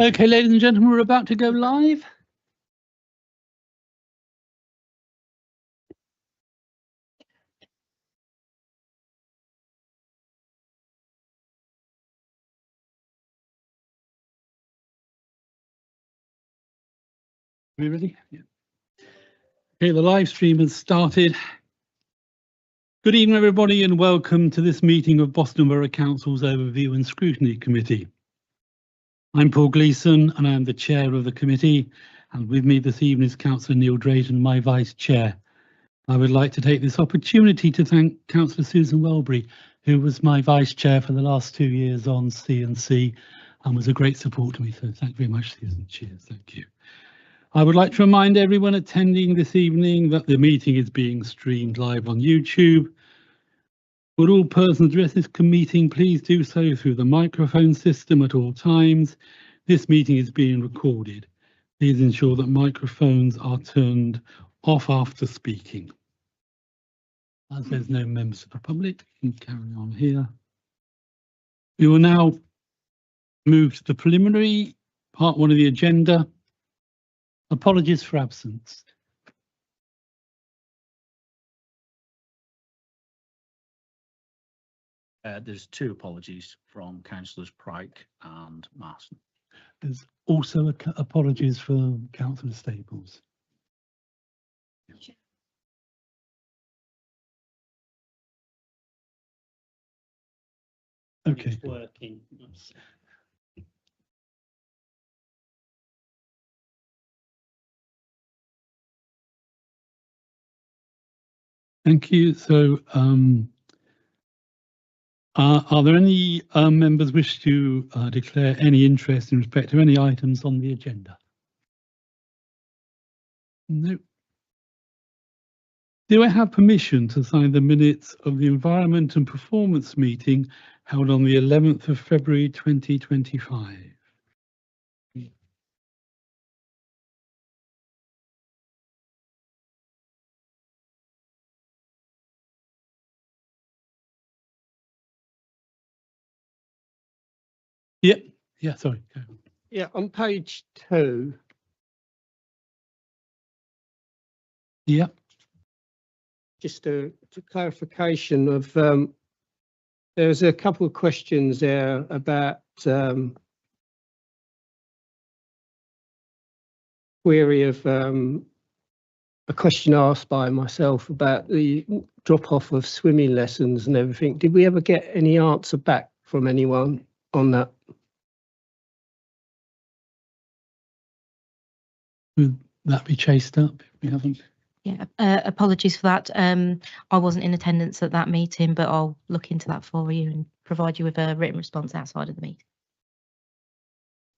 Okay, ladies and gentlemen, we're about to go live. Are we ready? Yeah. Okay, the live stream has started. Good evening, everybody, and welcome to this meeting of Boston Borough Council's Overview and Scrutiny Committee. I'm Paul Gleeson, and I'm the chair of the committee. And with me this evening is Councillor Neil Drayton, my vice chair. I would like to take this opportunity to thank Councillor Susan Welbury, who was my vice chair for the last 2 years on C&C and was a great support to me. So thank you very much, Susan. Cheers. Thank you. I would like to remind everyone attending this evening that the meeting is being streamed live on YouTube. Would all persons address this meeting please do so through the microphone system at all times. This meeting is being recorded. Please ensure that microphones are turned off after speaking. As there's no members of the public, we can carry on here. We will now move to the preliminary part 1 of the agenda. Apologies for absence. There's 2 apologies from Councillors Pryke and Marston. There's also apologies for Councillor Staples. Okay. It's working. Thank you. So, are there any members wish to declare any interest in respect to any items on the agenda? No. Do I have permission to sign the minutes of the Environment and Performance meeting held on the 11th of February 2025? Yep. Yeah, sorry. Yeah, on page 2. Yep. Just a clarification of there's a couple of questions there about query of a question asked by myself about the drop off of swimming lessons and everything. Did we ever get any answer back from anyone on that? Would that be chased up if we haven't? Yeah, apologies for that. I wasn't in attendance at that meeting, but I'll look into that for you and provide you with a written response outside of the meeting.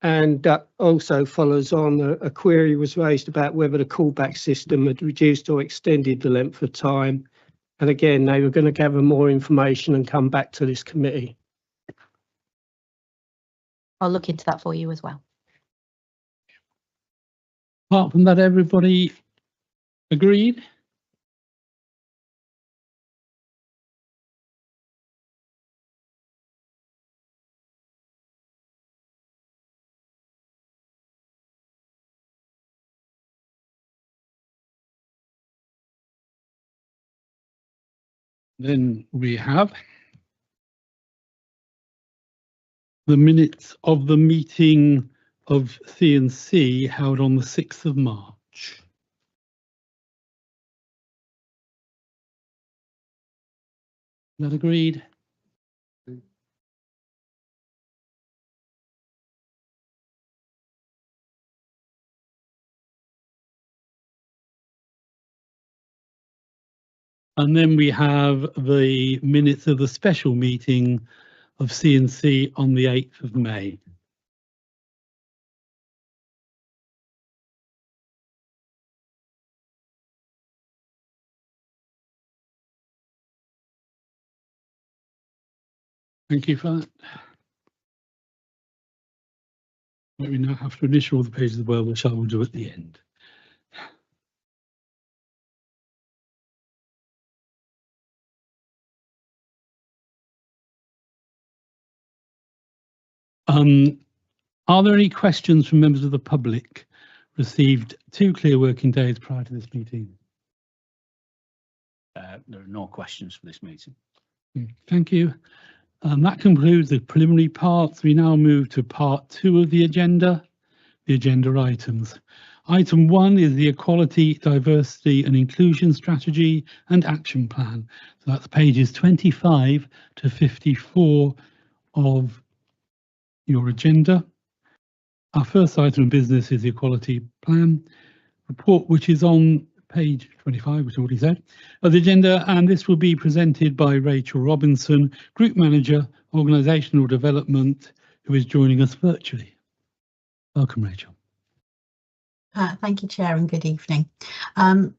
And that also follows on a query was raised about whether the callback system had reduced or extended the length of time. And again, they were going to gather more information and come back to this committee. I'll look into that for you as well. Apart from that, everybody agreed? Then we have the minutes of the meeting of C&C held on the 6th of March. Is that agreed? And then we have the minutes of the special meeting of C&C on the 8th of May. Thank you for that. We now have to initial all the pages as well, which I will do at the end. Are there any questions from members of the public received 2 clear working days prior to this meeting? There are no questions for this meeting. Thank you. That concludes the preliminary parts. We now move to part 2 of the agenda items. Item 1 is the Equality, Diversity and Inclusion Strategy and Action Plan. So that's pages 25 to 54 of your agenda. Our first item of business is the Equality Plan report, which is on page 25, which I already said, of the agenda, and this will be presented by Rachel Robinson, Group Manager, Organisational Development, who is joining us virtually. Welcome, Rachel. Thank you, Chair, and good evening.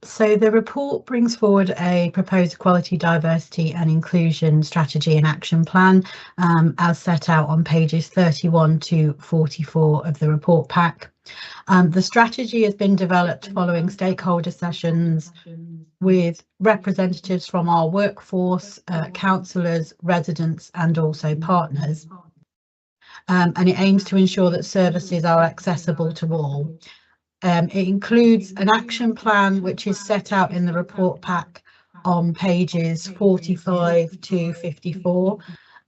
So the report brings forward a proposed equality, diversity and inclusion strategy and action plan as set out on pages 31 to 44 of the report pack. The strategy has been developed following stakeholder sessions with representatives from our workforce, councillors, residents and also partners. And it aims to ensure that services are accessible to all. It includes an action plan which is set out in the report pack on pages 45 to 54,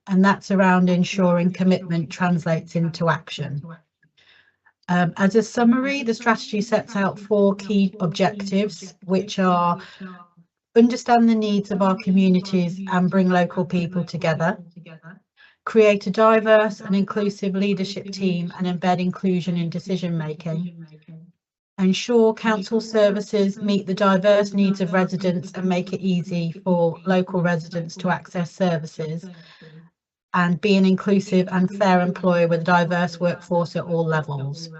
and that's around ensuring commitment translates into action. As a summary, the strategy sets out 4 key objectives, which are understand the needs of our communities and bring local people together, create a diverse and inclusive leadership team and embed inclusion in decision making, ensure council services meet the diverse needs of residents and make it easy for local residents to access services, and be an inclusive and fair employer with a diverse workforce at all levels.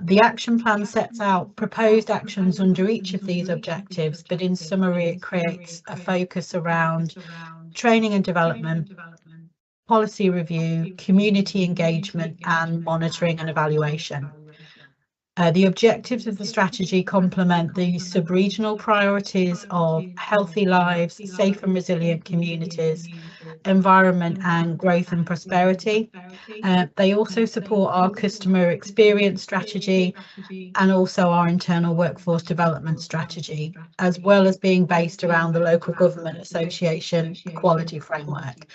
The action plan sets out proposed actions under each of these objectives, but in summary it creates a focus around training and development, policy review, community engagement and monitoring and evaluation. The objectives of the strategy complement the sub-regional priorities of healthy lives, safe and resilient communities, environment and growth and prosperity. They also support our customer experience strategy and also our internal workforce development strategy, as well as being based around the Local Government Association Equality Framework.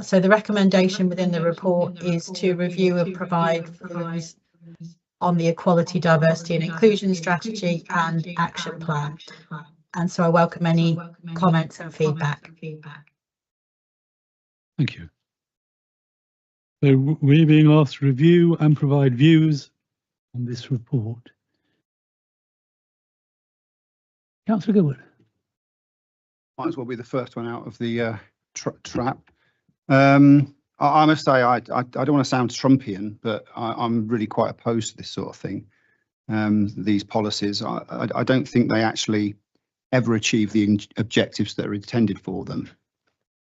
So the recommendation within the report is to review and provide views on the Equality, Diversity and Inclusion Strategy and Action Plan. And so I welcome any comments and feedback. Thank you. So we're being asked to review and provide views on this report. Councillor Gilbert. Might as well be the first one out of the trap. I must say, I don't want to sound Trumpian, but I'm really quite opposed to this sort of thing. These policies, I don't think they actually ever achieve the objectives that are intended for them.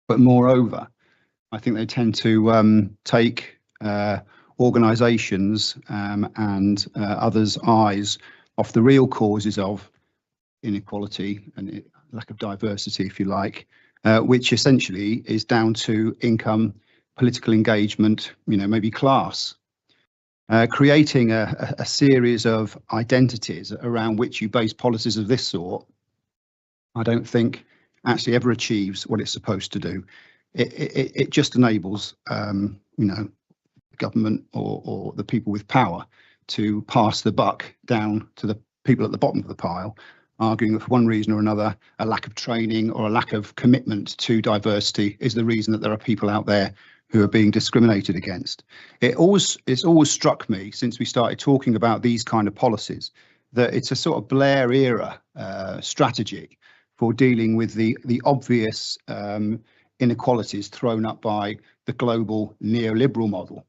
But moreover, I think they tend to take organisations and others' eyes off the real causes of inequality and lack of diversity, if you like, which essentially is down to income, political engagement, maybe class. Creating a series of identities around which you base policies of this sort, I don't think actually ever achieves what it's supposed to do. It just enables, government or the people with power to pass the buck down to the people at the bottom of the pile, arguing that for one reason or another, a lack of training or a lack of commitment to diversity is the reason that there are people out there who are being discriminated against. It's always struck me since we started talking about these kind of policies that it's a sort of Blair era strategy for dealing with the obvious inequalities thrown up by the global neoliberal model.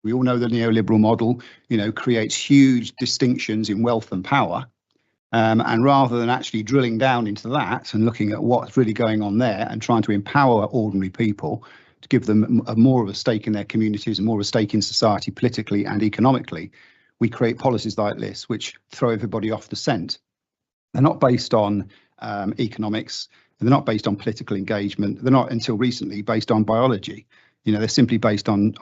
We all know the neoliberal model, creates huge distinctions in wealth and power. And rather than actually drilling down into that and looking at what's really going on there and trying to empower ordinary people to give them more of a stake in their communities and more of a stake in society politically and economically, we create policies like this which throw everybody off the scent. They're not based on economics, they're not based on political engagement, they're not until recently based on biology. You know, they're simply based on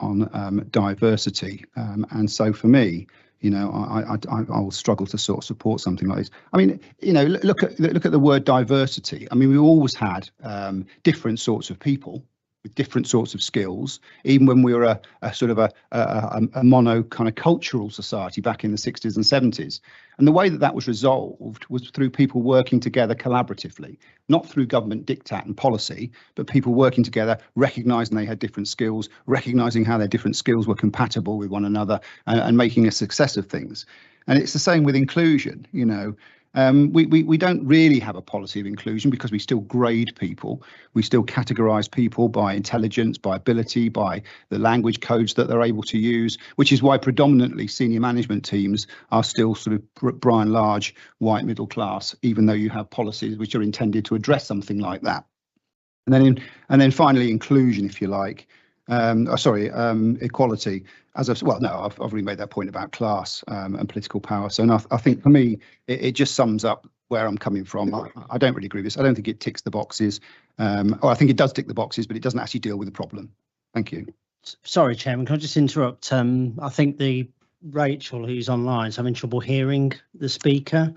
diversity. And so for me, you know, I will struggle to sort of support something like this. I mean, you know, look at the word diversity. I mean, we always had different sorts of people with different sorts of skills, even when we were a sort of a mono kind of cultural society back in the 60s and 70s. And the way that was resolved was through people working together collaboratively, not through government diktat and policy, but people working together, recognising they had different skills, recognising how their different skills were compatible with one another, and making a success of things. And it's the same with inclusion, you know. We don't really have a policy of inclusion because we still grade people. We still categorise people by intelligence, by ability, by the language codes that they're able to use, which is why predominantly senior management teams are still sort of by and large white middle class, even though you have policies which are intended to address something like that. And then finally inclusion, if you like. Equality. I've already made that point about class and political power. So I think for me, it just sums up where I'm coming from. I don't really agree with this. I don't think it ticks the boxes. Or I think it does tick the boxes, but it doesn't actually deal with the problem. Thank you. Sorry, Chairman, can I just interrupt? I think the Rachel who's online is having trouble hearing the speaker.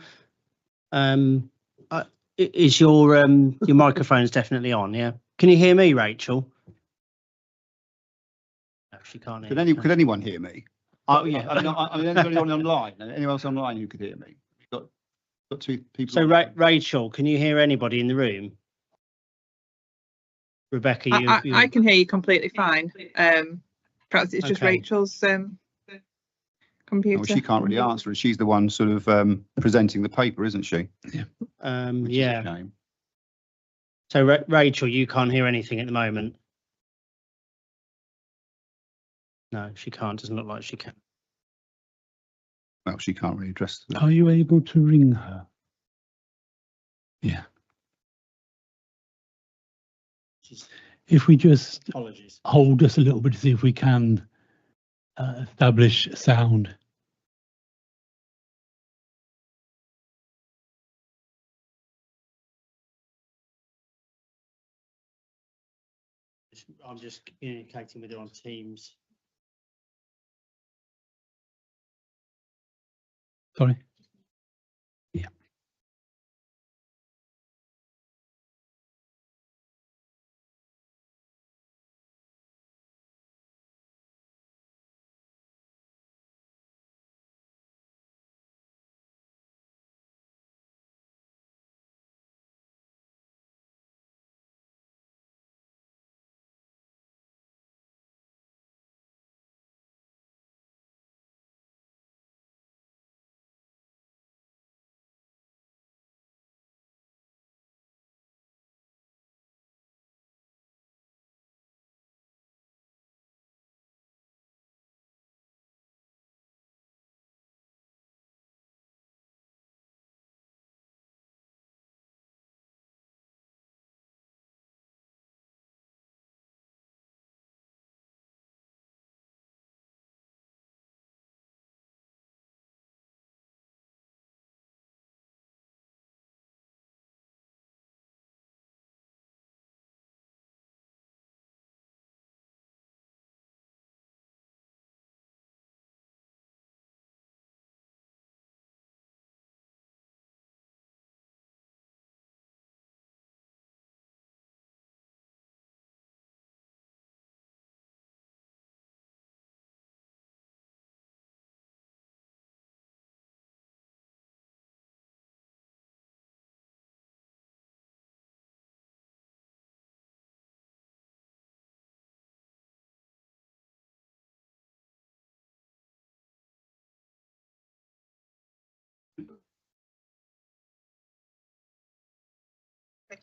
Is your microphone is definitely on? Yeah. Can you hear me, Rachel? She can't hear. Could anyone hear me? Oh yeah. I mean, anyone online? Anyone else online who could hear me? Got two people. So Rachel, can you hear anybody in the room? Rebecca, I can hear you completely fine. Perhaps it's just Rachel's computer. Well, she can't really answer, and she's the one sort of presenting the paper, isn't she? Yeah. Yeah. So Rachel, you can't hear anything at the moment. No, she can't. Doesn't look like she can. Well, she can't really address that. Are you able to ring her? Yeah. If we just hold just a little bit to see if we can establish sound. I'm just communicating with her on Teams. Sorry. Yeah.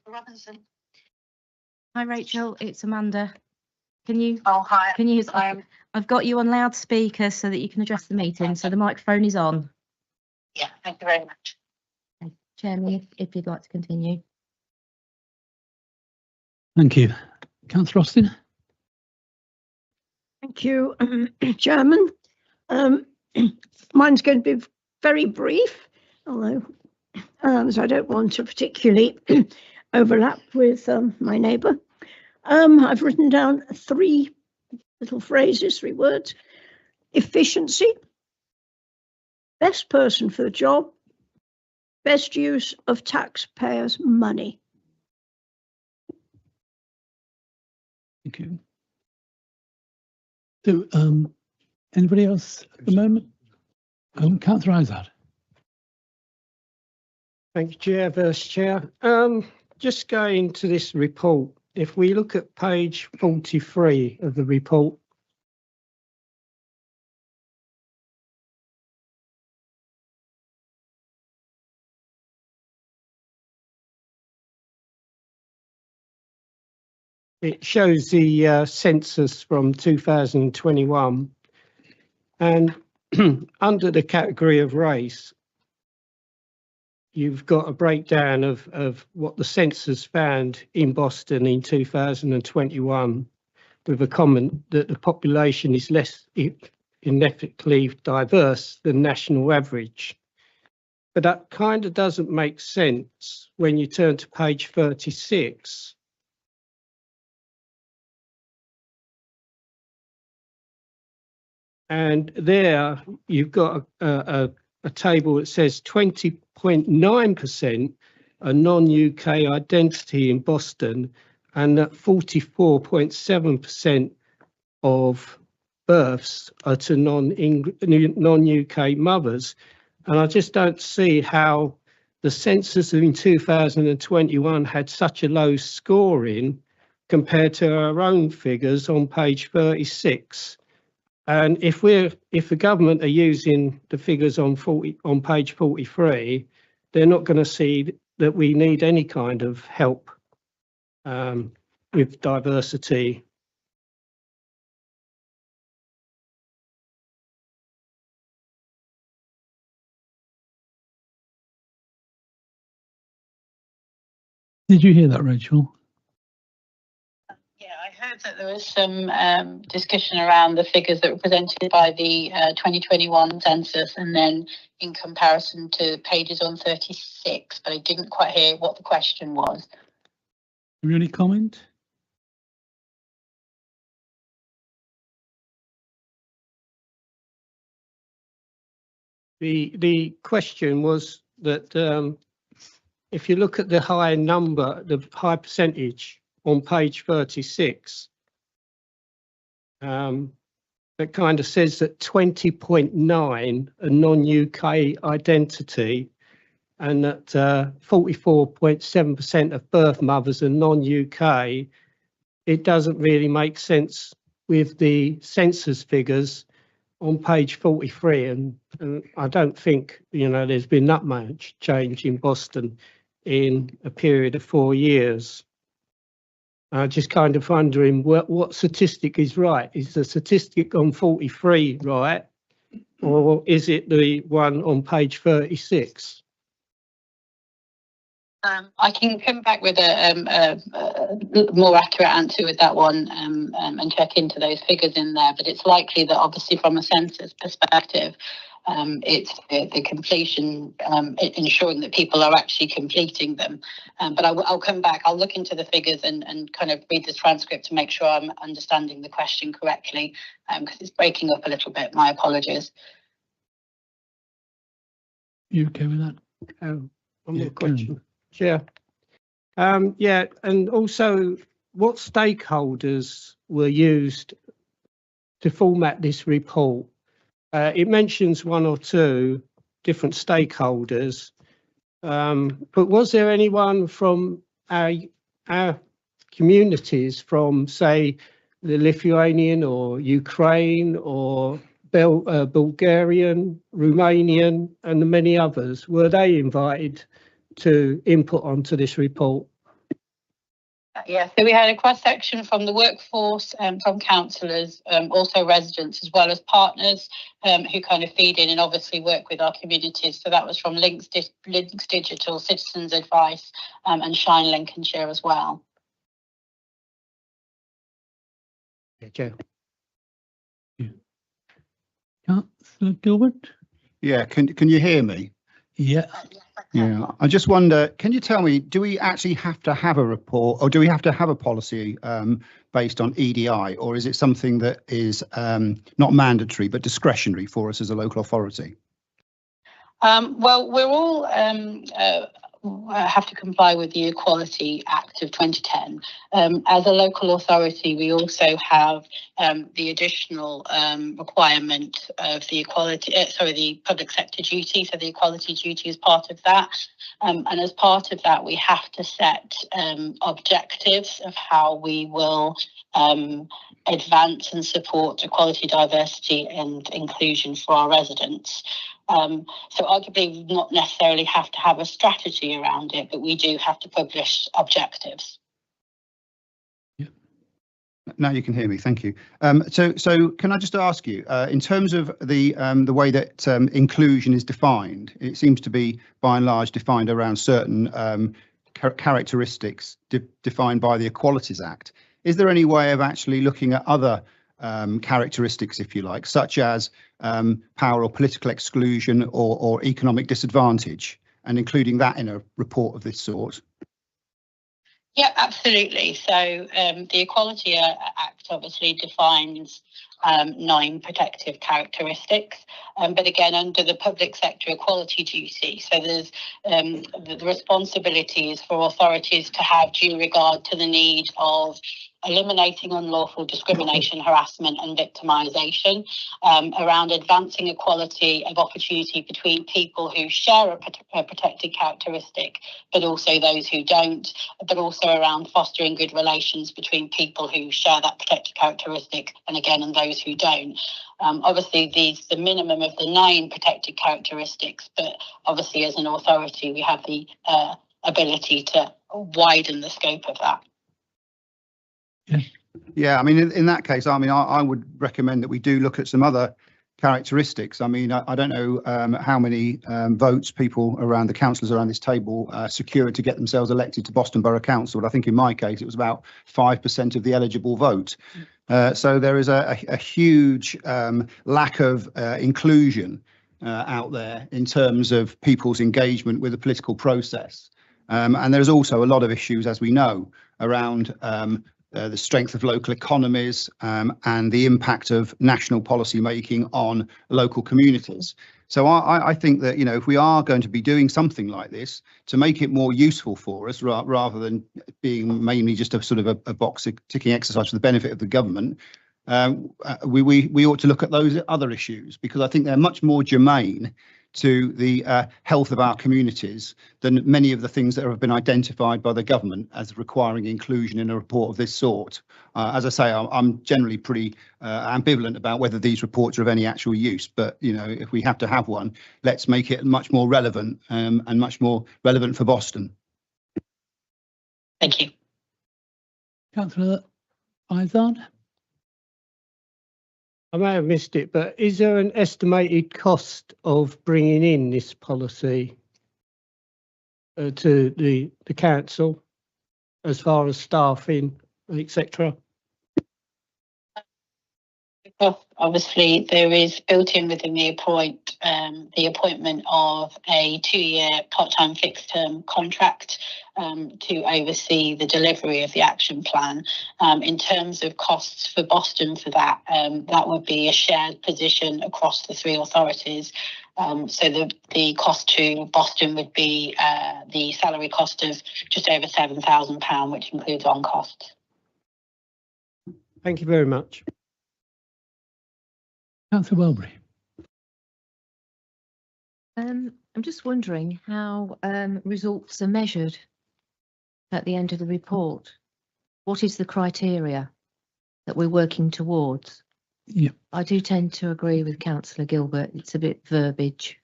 Robinson. Hi Rachel, it's Amanda. Can you? Oh hi. Can you? I've got you on loudspeaker so that you can address the meeting. So the microphone is on. Yeah, thank you very much. Okay. Chairman, if you'd like to continue. Thank you, Councillor Austin. Thank you, Chairman. Mine's going to be very brief, although so I don't want to particularly overlap with my neighbour. I've written down 3 little phrases, 3 words. Efficiency, best person for the job, best use of taxpayers' money. Thank you. So, anybody else at the moment? Councillor Izard. Thank you, Chair, Vice Chair. Just going to this report, if we look at page 43 of the report, it shows the census from 2021, and under the category of race, you've got a breakdown of what the census found in Boston in 2021, with a comment that the population is less ethnically diverse than national average. But that kind of doesn't make sense when you turn to page 36. And there you've got a table that says 20.9% are non-UK identity in Boston, and that 44.7% of births are to non-UK mothers. And I just don't see how the census in 2021 had such a low scoring compared to our own figures on page 36. And if the government are using the figures on page 43, they're not going to see that we need any kind of help with diversity. Did you hear that, Rachel? Yeah, I heard that there was some discussion around the figures that were presented by the 2021 census and then in comparison to pages on 36, but I didn't quite hear what the question was. Any comment? The question was that if you look at the high number, the high percentage on page 36, that kind of says that 20.9 are non-UK identity, and that 44.7% of birth mothers are non-UK. It doesn't really make sense with the census figures on page 43, and I don't think, there's been that much change in Boston in a period of 4 years. Just kind of wondering what statistic is right. Is the statistic on 43 right, or is it the one on page 36? I can come back with a more accurate answer with that one and check into those figures in there. But it's likely that obviously from a census perspective, it's the completion, ensuring that people are actually completing them. But I'll come back. I'll look into the figures and kind of read the transcript to make sure I'm understanding the question correctly, because it's breaking up a little bit. My apologies. You okay with that? One more question. Chair. Yeah, and also what stakeholders were used to format this report? It mentions 1 or 2 different stakeholders, but was there anyone from our communities from, say, the Lithuanian or Ukraine or Bulgarian, Romanian, and the many others? Were they invited to input onto this report? Yeah, so we had a cross-section from the workforce, from councillors, also residents, as well as partners who kind of feed in and obviously work with our communities. So that was from Links Digital, Citizens Advice, and Shine Lincolnshire as well. Okay. Councillor Gilbert? Yeah, can you hear me? Yeah. Yeah, I just wonder, can you tell me, do we actually have to have a report, or do we have to have a policy based on EDI, or is it something that is not mandatory but discretionary for us as a local authority? Well, we're all have to comply with the Equality Act of 2010. As a local authority, we also have the additional requirement of the the public sector duty. So the equality duty is part of that. And as part of that, we have to set objectives of how we will advance and support equality, diversity and inclusion for our residents. So arguably we not necessarily have to have a strategy around it, but we do have to publish objectives. Yeah. Now you can hear me. Thank you. So can I just ask you, in terms of the way that inclusion is defined, it seems to be by and large defined around certain characteristics defined by the Equalities Act. Is there any way of actually looking at other characteristics, if you like, such as power or political exclusion or economic disadvantage, and including that in a report of this sort? Yeah, absolutely. So the Equality Act obviously defines 9 protective characteristics, but again under the public sector equality duty. So there's the responsibility is for authorities to have due regard to the need of eliminating unlawful discrimination, harassment and victimisation, around advancing equality of opportunity between people who share a protected characteristic, but also those who don't, but also around fostering good relations between people who share that protected characteristic and again, and those who don't. Obviously, the minimum of the 9 protected characteristics, but obviously as an authority, we have the ability to widen the scope of that. Yeah, I mean, in that case, I mean, I would recommend that we do look at some other characteristics. I mean, I don't know how many votes people around the councillors around this table secured to get themselves elected to Boston Borough Council, but I think in my case it was about 5% of the eligible vote. So there is a huge lack of inclusion out there in terms of people's engagement with the political process. And there's also a lot of issues, as we know, around the strength of local economies and the impact of national policy making on local communities. So I think that, you know, if we are going to be doing something like this to make it more useful for us, rather than being mainly just a sort of a box ticking exercise for the benefit of the government, we ought to look at those other issues, because I think they're much more germane to the health of our communities than many of the things that have been identified by the government as requiring inclusion in a report of this sort. As I say, I'm generally pretty ambivalent about whether these reports are of any actual use, but you know, if we have to have one, let's make it much more relevant and much more relevant for Boston. Thank you. Councillor Izard. I may have missed it, but is there an estimated cost of bringing in this policy to the council, as far as staffing, etc.? Obviously, there is built in within the appointment of a 2-year part-time fixed-term contract to oversee the delivery of the action plan. In terms of costs for Boston for that, that would be a shared position across the 3 authorities. So the cost to Boston would be the salary cost of just over £7,000, which includes on costs. Thank you very much. Councillor Welbury. I'm just wondering how results are measured at the end of the report. What is the criteria that we're working towards? Yeah. I do tend to agree with Councillor Gilbert. It's a bit verbiage.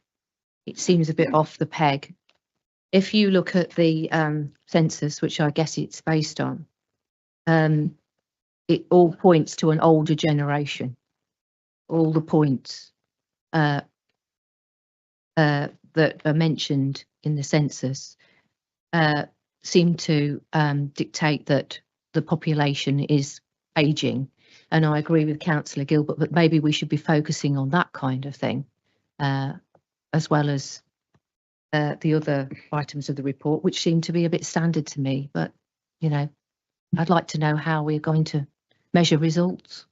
It seems a bit off the peg. If you look at the census, which I guess it's based on, it all points to an older generation. All the points that are mentioned in the census seem to dictate that the population is ageing. And I agree with Councillor Gilbert, but maybe we should be focusing on that kind of thing, as well as the other items of the report, which seem to be a bit standard to me. But, you know, I'd like to know how we're going to measure results.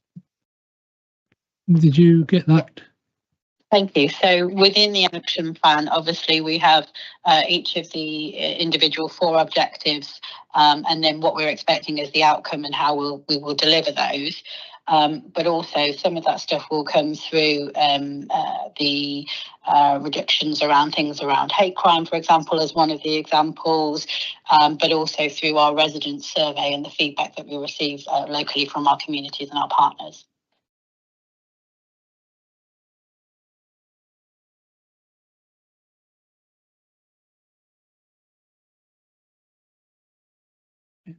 Did you get that? Thank you. So within the action plan, obviously we have each of the individual 4 objectives, and then what we're expecting is the outcome and how we will deliver those. But also some of that stuff will come through the reductions around things around hate crime, for example, as one of the examples, but also through our resident survey and the feedback that we receive locally from our communities and our partners.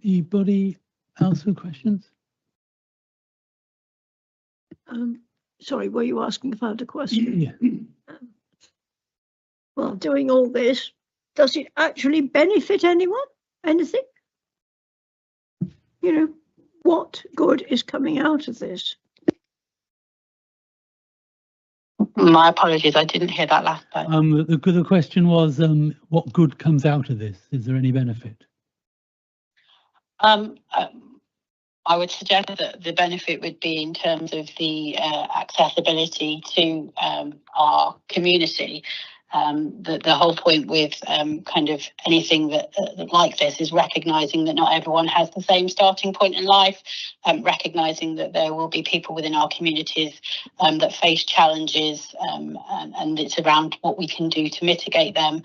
Anybody else with questions? Sorry, were you asking if I had a question? Yeah. Well, doing all this, does it actually benefit anyone? Anything? You know, what good is coming out of this? My apologies, I didn't hear that last part. The question was, what good comes out of this? Is there any benefit? I would suggest that the benefit would be in terms of the accessibility to our community. The whole point with kind of anything that like this is recognising that not everyone has the same starting point in life, recognising that there will be people within our communities that face challenges, and it's around what we can do to mitigate them.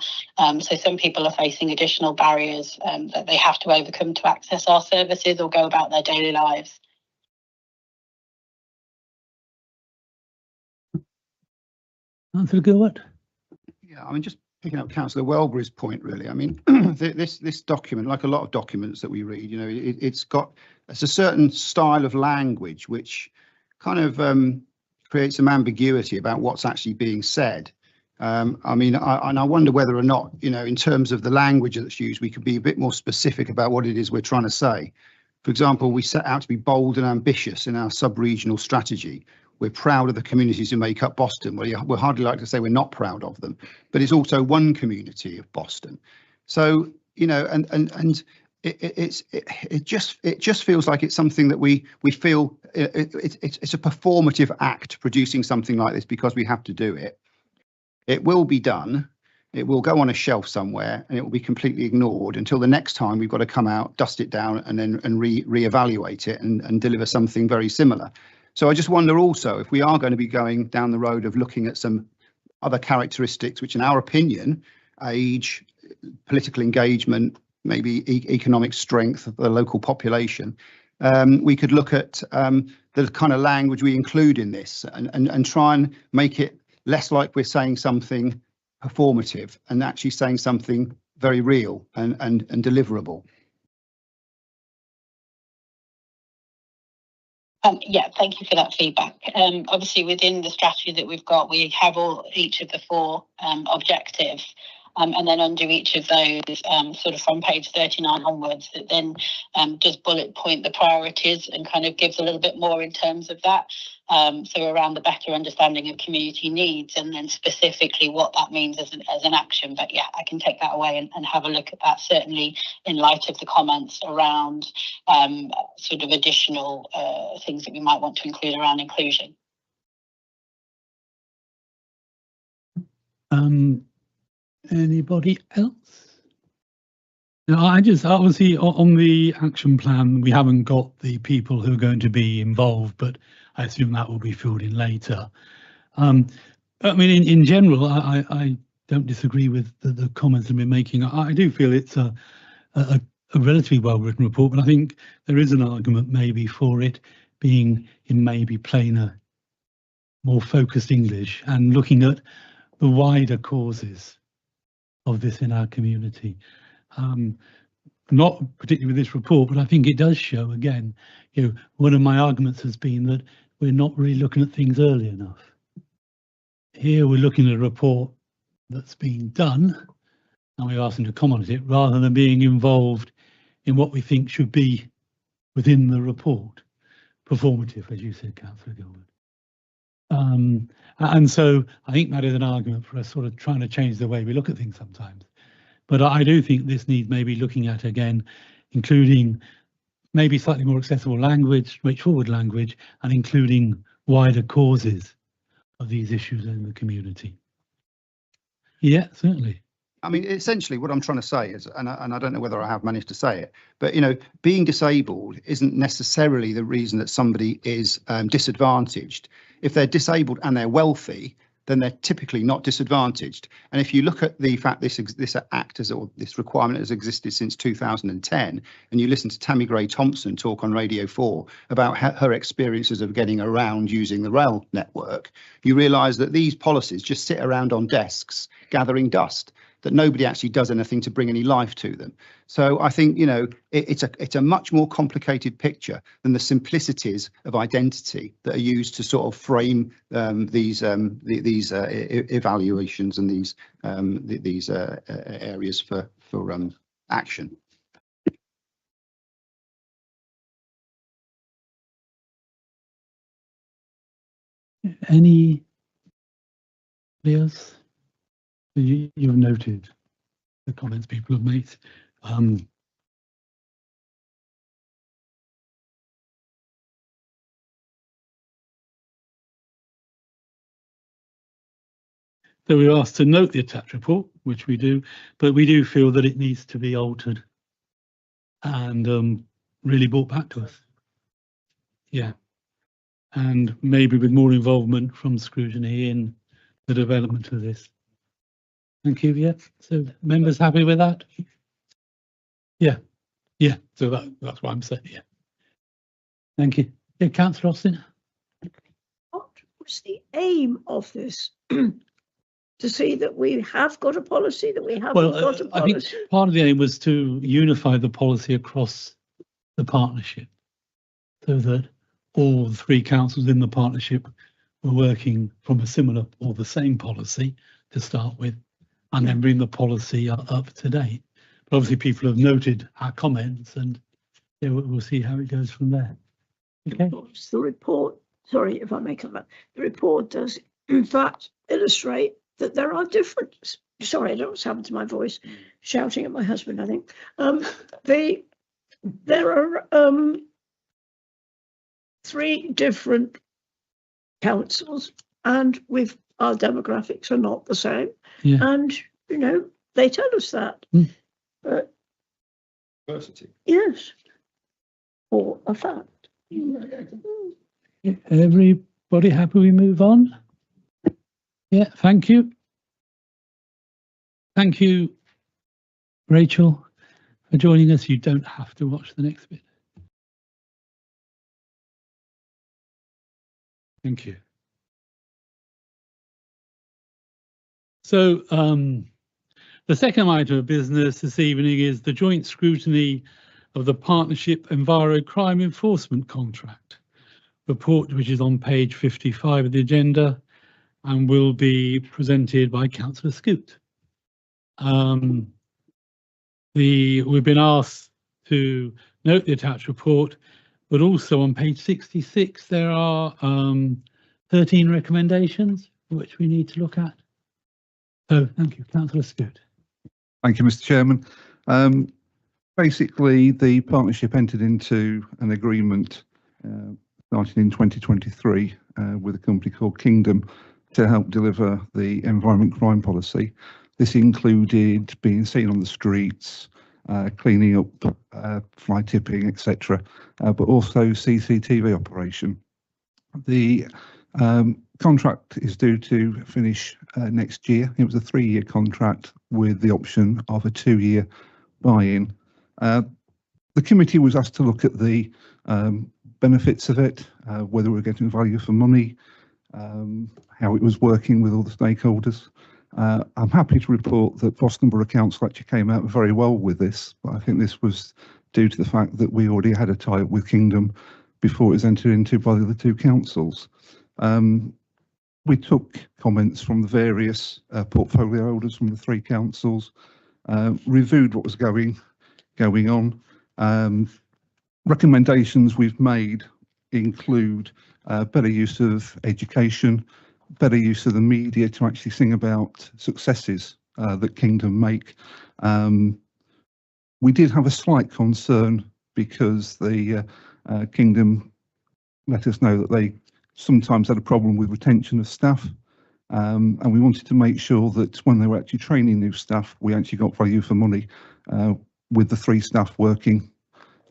So some people are facing additional barriers that they have to overcome to access our services or go about their daily lives. Councillor Gilbert? Yeah, I mean, just picking up Councillor Welbury's point, really. I mean, this document, like a lot of documents that we read, you know, it's a certain style of language which kind of creates some ambiguity about what's actually being said. I mean, I wonder whether or not, you know, in terms of the language that's used, we could be a bit more specific about what it is we're trying to say. For example, we set out to be bold and ambitious in our sub-regional strategy. We're proud of the communities who make up Boston. We're hardly like to say we're not proud of them, but it's also one community of Boston. So, you know, and it just feels like it's something that we feel it's a performative act producing something like this because we have to do it. It will be done. It will go on a shelf somewhere and it will be completely ignored until the next time we've got to come out, dust it down and then reevaluate it and deliver something very similar. So I just wonder also if we are going to be going down the road of looking at some other characteristics, which in our opinion, age, political engagement, maybe economic strength of the local population, we could look at the kind of language we include in this and try and make it less like we're saying something performative and actually saying something very real and deliverable. Yeah, thank you for that feedback. Obviously, within the strategy that we've got, we have each of the 4 objectives, and then under each of those, sort of from page 39 onwards, that then does bullet point the priorities and kind of gives a little bit more in terms of that. So around the better understanding of community needs and then specifically what that means as an action. But yeah, I can take that away and have a look at that, certainly in light of the comments around sort of additional things that we might want to include around inclusion. Anybody else? No, I just obviously on the action plan, we haven't got the people who are going to be involved, but I assume that will be filled in later. I mean, in general, I don't disagree with the comments I've been making. I do feel it's a relatively well-written report, but I think there is an argument maybe for it being in maybe plainer, more focused English and looking at the wider causes of this in our community. Not particularly with this report, but I think it does show again, you know, one of my arguments has been that we're not really looking at things early enough. Here we're looking at a report that's been done and we're asking to comment on it rather than being involved in what we think should be within the report. Performative, as you said, Councillor Gilbert. And so I think that is an argument for us sort of trying to change the way we look at things sometimes. But I do think this needs maybe looking at again, including maybe slightly more accessible language, straightforward language, and including wider causes of these issues in the community. Yeah, certainly. I mean, essentially what I'm trying to say is, and I don't know whether I have managed to say it, but, you know, being disabled isn't necessarily the reason that somebody is disadvantaged. If they're disabled and they're wealthy, then they're typically not disadvantaged. And if you look at the fact this act or this requirement has existed since 2010, and you listen to Tammy Gray Thompson talk on Radio 4 about her experiences of getting around using the rail network, you realise that these policies just sit around on desks gathering dust, that nobody actually does anything to bring any life to them. So I think, you know, it's a much more complicated picture than the simplicities of identity that are used to sort of frame these evaluations and these areas for action. Any else? You've noted the comments people have made. So we were asked to note the attached report, which we do, but we do feel that it needs to be altered and really brought back to us. Yeah, and maybe with more involvement from Scrutiny in the development of this. Thank you. Yeah. So members happy with that? Yeah. Yeah. So that's what I'm saying. Yeah. Thank you. Yeah, Councillor Austin. What was the aim of this? To see that we have got a policy, that we haven't got a policy? I think part of the aim was to unify the policy across the partnership, so that all the three councils in the partnership were working from a similar or the same policy to start with, and then bring the policy up to date. But obviously people have noted our comments, and yeah, we'll see how it goes from there. Okay. The report, sorry if I may come back, the report does in fact illustrate that there are differences. Sorry, I don't know what's happened to my voice, shouting at my husband, I think. There are 3 different councils, and with our demographics are not the same. Yeah. And, you know, they tell us that. Diversity. Yes. Or a fact. Everybody happy we move on? Yeah, thank you. Thank you, Rachel, for joining us. You don't have to watch the next bit. Thank you. So the second item of business this evening is the joint scrutiny of the Partnership Enviro Crime Enforcement Contract report, which is on page 55 of the agenda and will be presented by Councillor Scoot. We've been asked to note the attached report, but also on page 66 there are 13 recommendations which we need to look at. So thank you, Councillor Scoot. Thank you, Mr. Chairman. Basically, the partnership entered into an agreement starting in 2023 with a company called Kingdom to help deliver the environment crime policy. This included being seen on the streets, cleaning up, fly tipping, etc., but also CCTV operation. The contract is due to finish next year. It was a 3-year contract with the option of a 2-year buy-in. The committee was asked to look at the benefits of it, whether we're getting value for money, how it was working with all the stakeholders. I'm happy to report that Boston Borough Council actually came out very well with this, but I think this was due to the fact that we already had a tie-up with Kingdom before it was entered into by the other 2 councils. We took comments from the various portfolio holders from the 3 councils, reviewed what was going on. Recommendations we've made include better use of education, better use of the media to actually sing about successes that Kingdom make. We did have a slight concern because the Kingdom let us know that they sometimes had a problem with retention of staff. And we wanted to make sure that when they were actually training new staff, we actually got value for money with the 3 staff working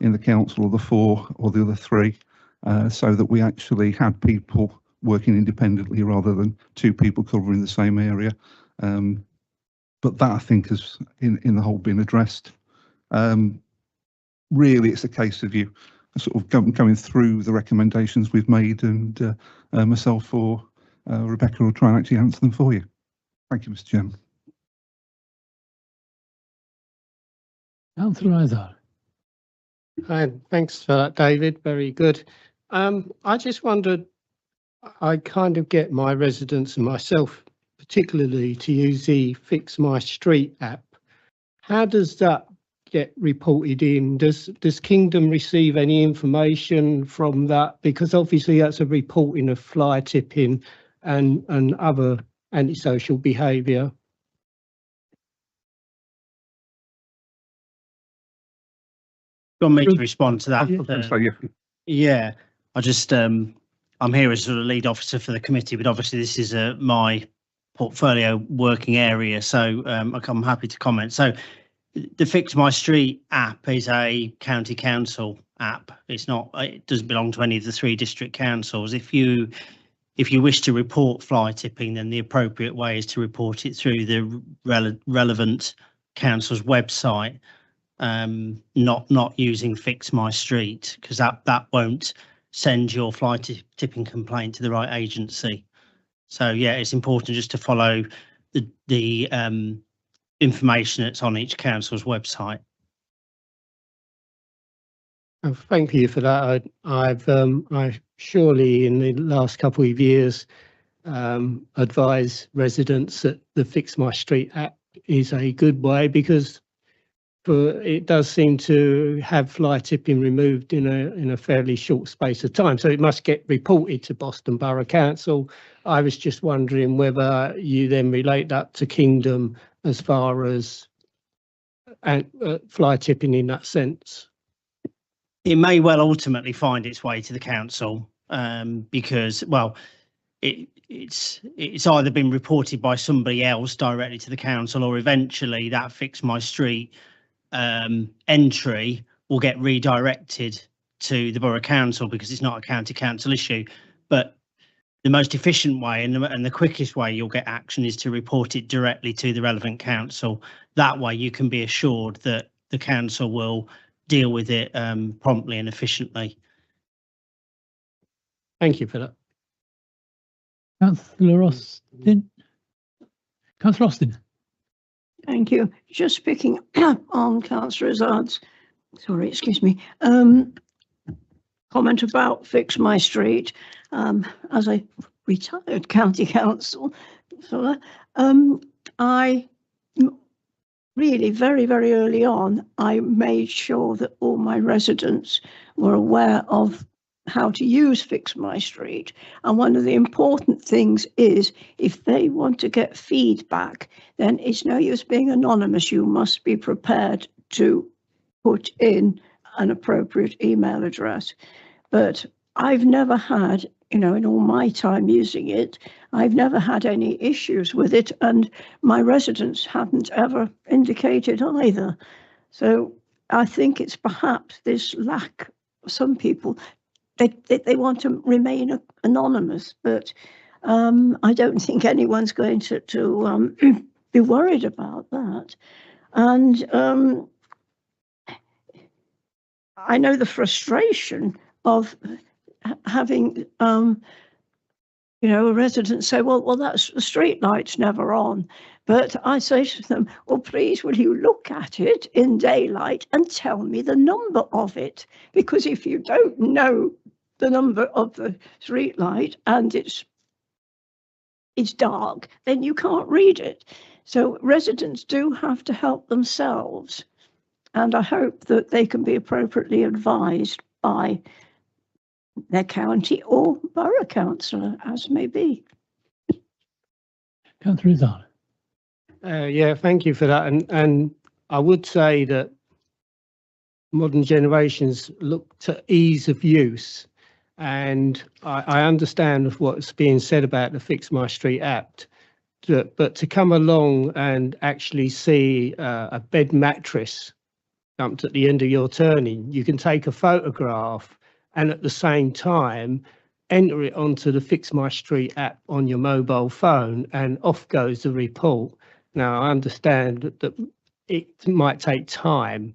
in the council, or the 4 or the other 3, so that we actually had people working independently rather than 2 people covering the same area. But that, I think, has in the whole been addressed. Really, it's a case of you sort of going through the recommendations we've made, and myself or Rebecca will try and actually answer them for you. Thank you, Mr. Chairman. Councillor Izard. Hi, thanks for that, David. Very good. I just wondered, I kind of get my residents and myself particularly to use the Fix My Street app. How does that get reported in? Does Kingdom receive any information from that? Because obviously that's a reporting of fly tipping and other antisocial behaviour. Want me to respond to that? Yeah. Yeah, I just I'm here as sort of lead officer for the committee, but obviously this is my portfolio working area, so I'm happy to comment. So the Fix My Street app is a county council app. It doesn't belong to any of the 3 district councils. If you wish to report fly tipping, then the appropriate way is to report it through the relevant council's website. Not using Fix My Street, because that won't send your fly tipping complaint to the right agency. So yeah, it's important just to follow the information that's on each council's website. Thank you for that. I surely in the last couple of years advise residents that the Fix My Street app is a good way, because it does seem to have fly tipping removed in a fairly short space of time, so it must get reported to Boston Borough Council. I was just wondering whether you then relate that to Kingdom as far as fly tipping in that sense. It may well ultimately find its way to the council, because, well, it's either been reported by somebody else directly to the council, or eventually that Fix My Street entry will get redirected to the Borough Council, because it's not a county council issue. But the most efficient way and the quickest way you'll get action is to report it directly to the relevant council. That way you can be assured that the council will deal with it promptly and efficiently. Thank you for that. Councillor Austin. Councillor Austin. Thank you. Just picking up on Councillor Izard's, comment about Fix My Street. As a retired county council, I really very, very early on, I made sure that all my residents were aware of how to use Fix My Street. And one of the important things is, if they want to get feedback, then it's no use being anonymous. You must be prepared to put in an appropriate email address. But I've never had, in all my time using it, I've never had any issues with it, and my residents haven't ever indicated either. So I think it's perhaps this lack, some people, they want to remain anonymous, but I don't think anyone's going to be worried about that. And I know the frustration of having a resident say, well, that's the street light's never on. But I say to them, well, please, will you look at it in daylight and tell me the number of it? Because if you don't know the number of the street light and it's dark, then you can't read it. So residents do have to help themselves. And I hope that they can be appropriately advised by their county or borough councillor, as may be. Councillor Izzard. Yeah, thank you for that. And I would say that modern generations look to ease of use. And I understand what's being said about the Fix My Street app, but to come along and actually see a bed mattress dumped at the end of your turning, you can take a photograph and at the same time enter it onto the Fix My Street app on your mobile phone, and off goes the report. Now, I understand that it might take time,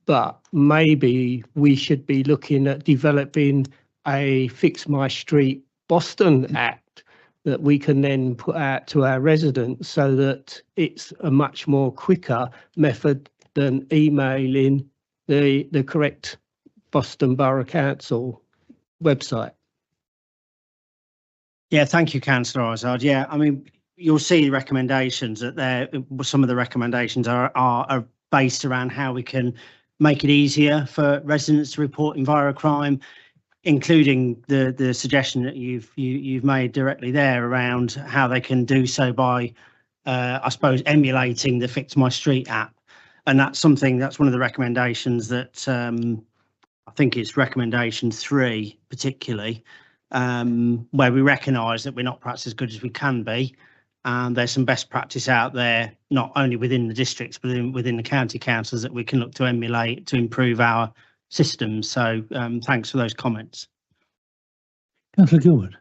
but maybe we should be looking at developing a Fix My Street Boston app that we can then put out to our residents, so that it's a much more quicker method than emailing the correct Boston Borough Council website. Yeah, thank you, Councillor Izzard. Yeah, I mean, you'll see recommendations that some of the recommendations are based around how we can make it easier for residents to report envirocrime, including the suggestion that you've made directly there around how they can do so by, I suppose, emulating the Fix My Street app. And that's one of the recommendations that I think it's recommendation 3 particularly, where we recognise that we're not perhaps as good as we can be. And there's some best practice out there, not only within the districts, but within the county councils that we can look to emulate to improve our systems. So thanks for those comments. Councillor Gilbert.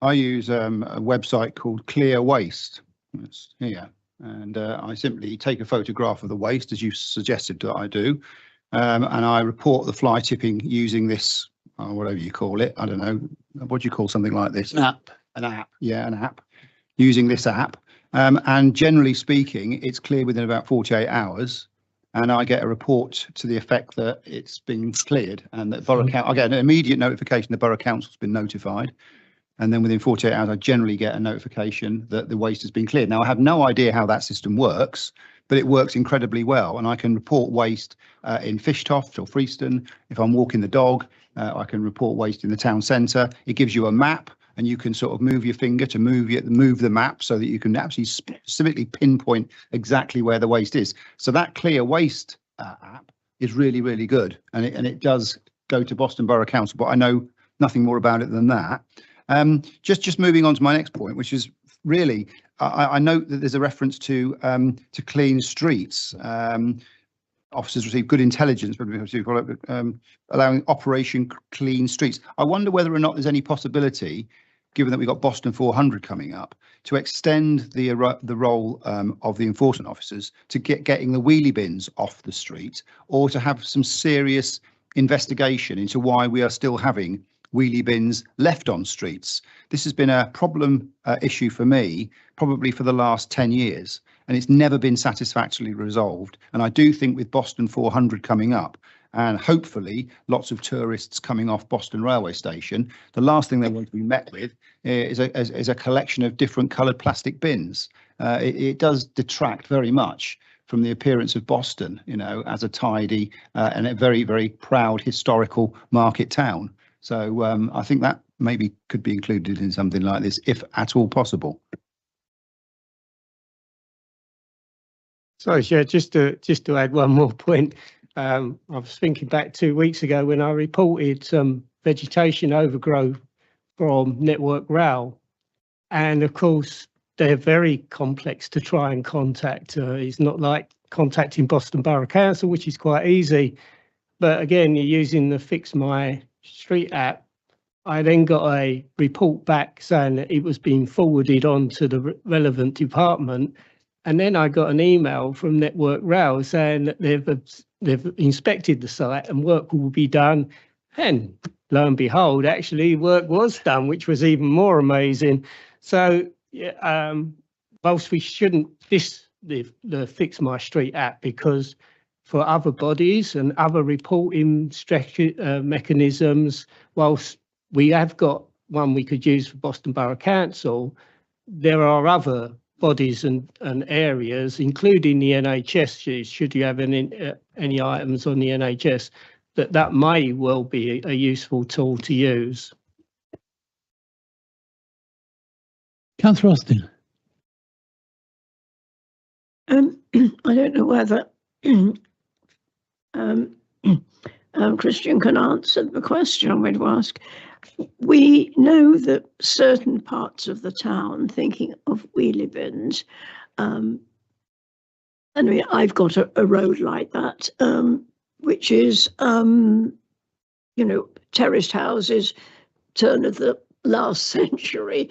I use a website called Clear Waste. It's here. And I simply take a photograph of the waste, as you suggested that I do, and I report the fly tipping using this, whatever you call it. I don't know. What do you call something like this? An app. An app. Yeah, an app. Using this app. And generally speaking, it's clear within about 48 hours. And I get a report to the effect that it's been cleared, and that I get an immediate notification the Borough Council's been notified. And then within 48 hours, I generally get a notification that the waste has been cleared. Now, I have no idea how that system works, but it works incredibly well. And I can report waste in Fishtoft or Freeston. If I'm walking the dog, I can report waste in the town centre. It gives you a map, and you can sort of move your finger to move the map so that you can actually specifically pinpoint exactly where the waste is. So that Clear Waste app is really, really good. And it does go to Boston Borough Council, but I know nothing more about it than that. Just moving on to my next point, which is really, I note that there's a reference to clean streets. Officers receive good intelligence, allowing Operation Clean Streets. I wonder whether or not there's any possibility, given that we've got Boston 400 coming up, to extend the role of the enforcement officers to getting the wheelie bins off the street, or to have some serious investigation into why we are still having wheelie bins left on streets. This has been a problem issue for me, probably for the last 10 years, and it's never been satisfactorily resolved. And I do think with Boston 400 coming up, and hopefully lots of tourists coming off Boston railway station, the last thing they want to be met with is a collection of different coloured plastic bins. It does detract very much from the appearance of Boston, as a tidy and a very, very proud historical market town. So I think that maybe could be included in something like this, if at all possible. Sorry, Chair, just to add one more point. I was thinking back 2 weeks ago when I reported some vegetation overgrowth from Network Rail. And of course, they're very complex to try and contact. It's not like contacting Boston Borough Council, which is quite easy. But again, you're using the Fix My Street app. I then got a report back saying that it was being forwarded on to the relevant department. And then I got an email from Network Rail saying that they've inspected the site and work will be done. And lo and behold, actually work was done, which was even more amazing. So whilst we shouldn't diss the Fix My Street app, because for other bodies and other reporting mechanisms, whilst we have got one we could use for Boston Borough Council, there are other bodies and areas, including the NHS, should you have any items on the NHS, that may well be a useful tool to use. Councillor Austin. I don't know whether Christian can answer the question I'm going to ask. We know that certain parts of the town, thinking of wheelie bins, I mean, I've got a road like that, which is, you know, terraced houses, turn of the last century.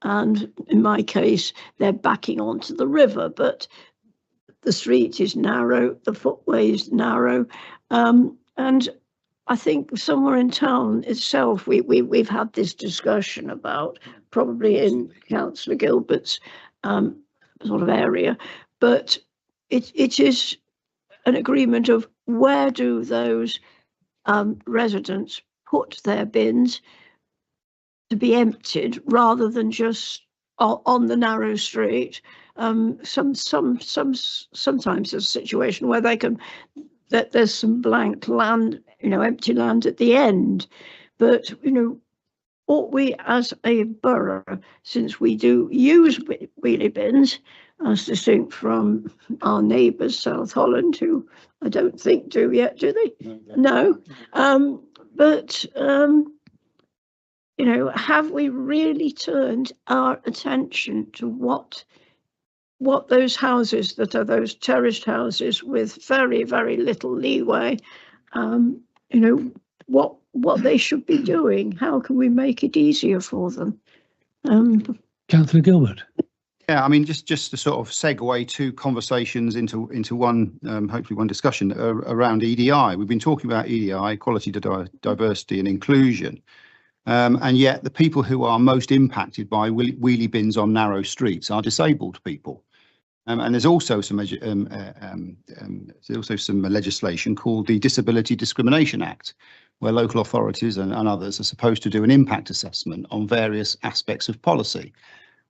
And in my case, they're backing onto the river, but the street is narrow, the footway is narrow. And I think somewhere in town itself, we've had this discussion about, probably in Councillor Gilbert's sort of area, but it is an agreement of where do those residents put their bins to be emptied rather than just on the narrow street. Sometimes there's a situation where they can, that there's some blank land, you know, empty land at the end, but you know, ought we as a borough, since we do use wheelie bins, as distinct from our neighbours South Holland, who I don't think do yet, do they? No. But you know, have we really turned our attention to what those houses that are those terraced houses with very, very little leeway, you know, what they should be doing? How can we make it easier for them? Councillor Gilbert. Yeah, I mean, just to sort of segue two conversations into one, hopefully one discussion around EDI. We've been talking about EDI, equality, diversity and inclusion. And yet the people who are most impacted by wheelie bins on narrow streets are disabled people. And there's also some legislation called the Disability Discrimination Act, where local authorities and others are supposed to do an impact assessment on various aspects of policy.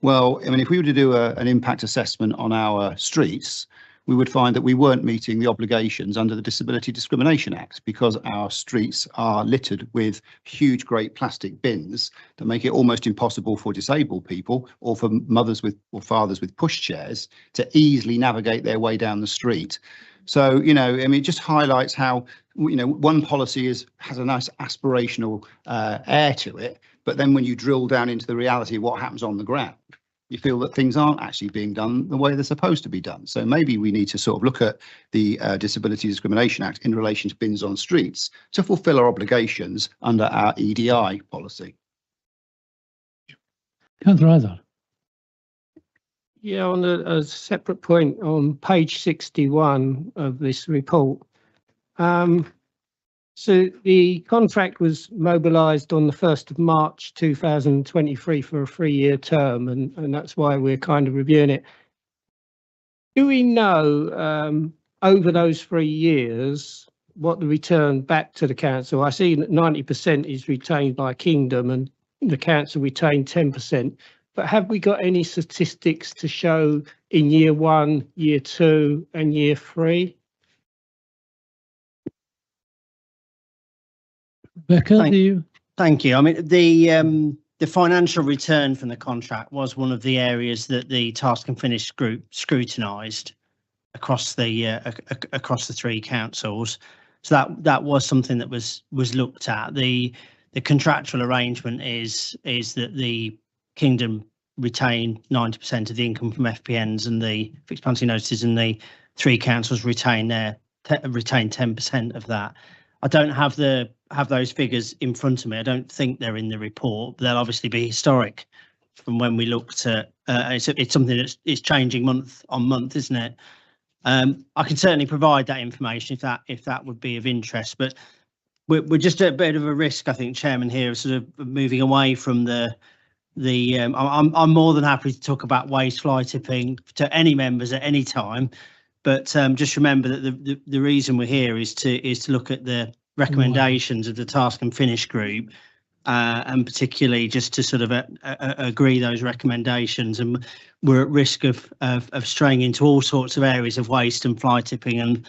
Well, I mean, if we were to do an impact assessment on our streets, we would find that we weren't meeting the obligations under the Disability Discrimination Act, because our streets are littered with huge, great plastic bins that make it almost impossible for disabled people or for mothers with or fathers with pushchairs to easily navigate their way down the street. So, you know, I mean, it just highlights how, you know, one policy has a nice aspirational air to it, but then when you drill down into the reality of what happens on the ground, you feel that things aren't actually being done the way they're supposed to be done. So maybe we need to sort of look at the Disability Discrimination Act in relation to bins on streets to fulfil our obligations under our EDI policy. Councillor Izard. Yeah, on a separate point on page 61 of this report. So the contract was mobilised on the 1st of March 2023 for a 3-year term, and that's why we're kind of reviewing it. Do we know over those 3 years what the return back to the council? I see that 90% is retained by Kingdom and the council retained 10%. But have we got any statistics to show in year 1, year 2 and year 3? Becca, do you? Thank you. I mean, the financial return from the contract was one of the areas that the Task and Finish group scrutinised across the 3 councils. So that was something that was looked at. The contractual arrangement is that the Kingdom retain 90% of the income from FPNs and the fixed penalty notices, and the 3 councils retain 10% of that. I don't have those figures in front of me. I don't think they're in the report. They'll obviously be historic from when we looked at. It's something that is changing month on month, isn't it? I can certainly provide that information if that would be of interest. But we're just at a bit of a risk, I think, Chairman, here, of sort of moving away from the. I'm more than happy to talk about waste fly tipping to any members at any time. But just remember that the reason we're here is to look at the recommendations of the Task and Finish group, and particularly just to sort of agree those recommendations. And we're at risk of straying into all sorts of areas of waste and fly tipping, and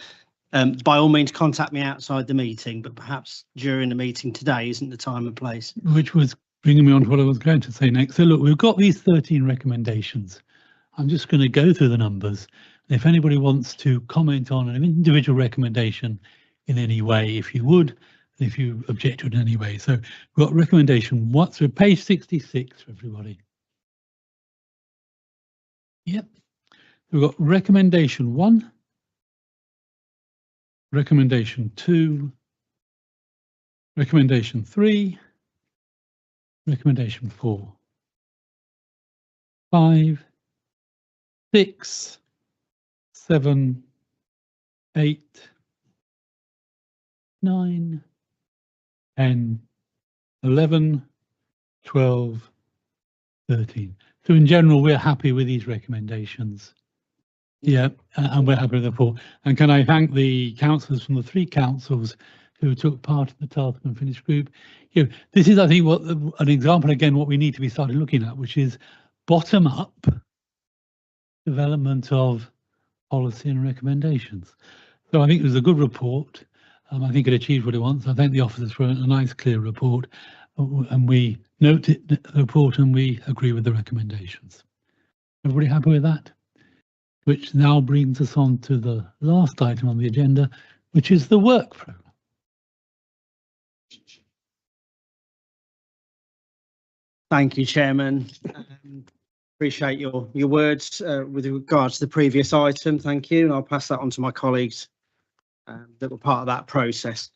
by all means contact me outside the meeting, but perhaps during the meeting today isn't the time and place. Which was bringing me on to what I was going to say next. So look, we've got these 13 recommendations. I'm just going to go through the numbers. And if anybody wants to comment on an individual recommendation in any way, if you would, and if you object to it in any way. So we've got recommendation one, so page 66 for everybody. Yep. We've got recommendation 1, recommendation 2, recommendation 3, recommendation 4, 5, 6, 7, 8, 9, 10, 11, 12, 13. So in general, we're happy with these recommendations. Yeah, and we're happy with the report. And can I thank the councillors from the 3 councils who took part in the task and finished group. You know, this is, I think, what an example again, what we need to be started looking at, which is bottom up development of policy and recommendations. So I think it was a good report. I think it achieved what it wants. I thank the officers for a nice, clear report, and we note it, the report, and we agree with the recommendations. Everybody happy with that? Which now brings us on to the last item on the agenda, which is the work programme. Thank you, Chairman. Appreciate your words with regards to the previous item. Thank you, and I'll pass that on to my colleagues that were part of that process.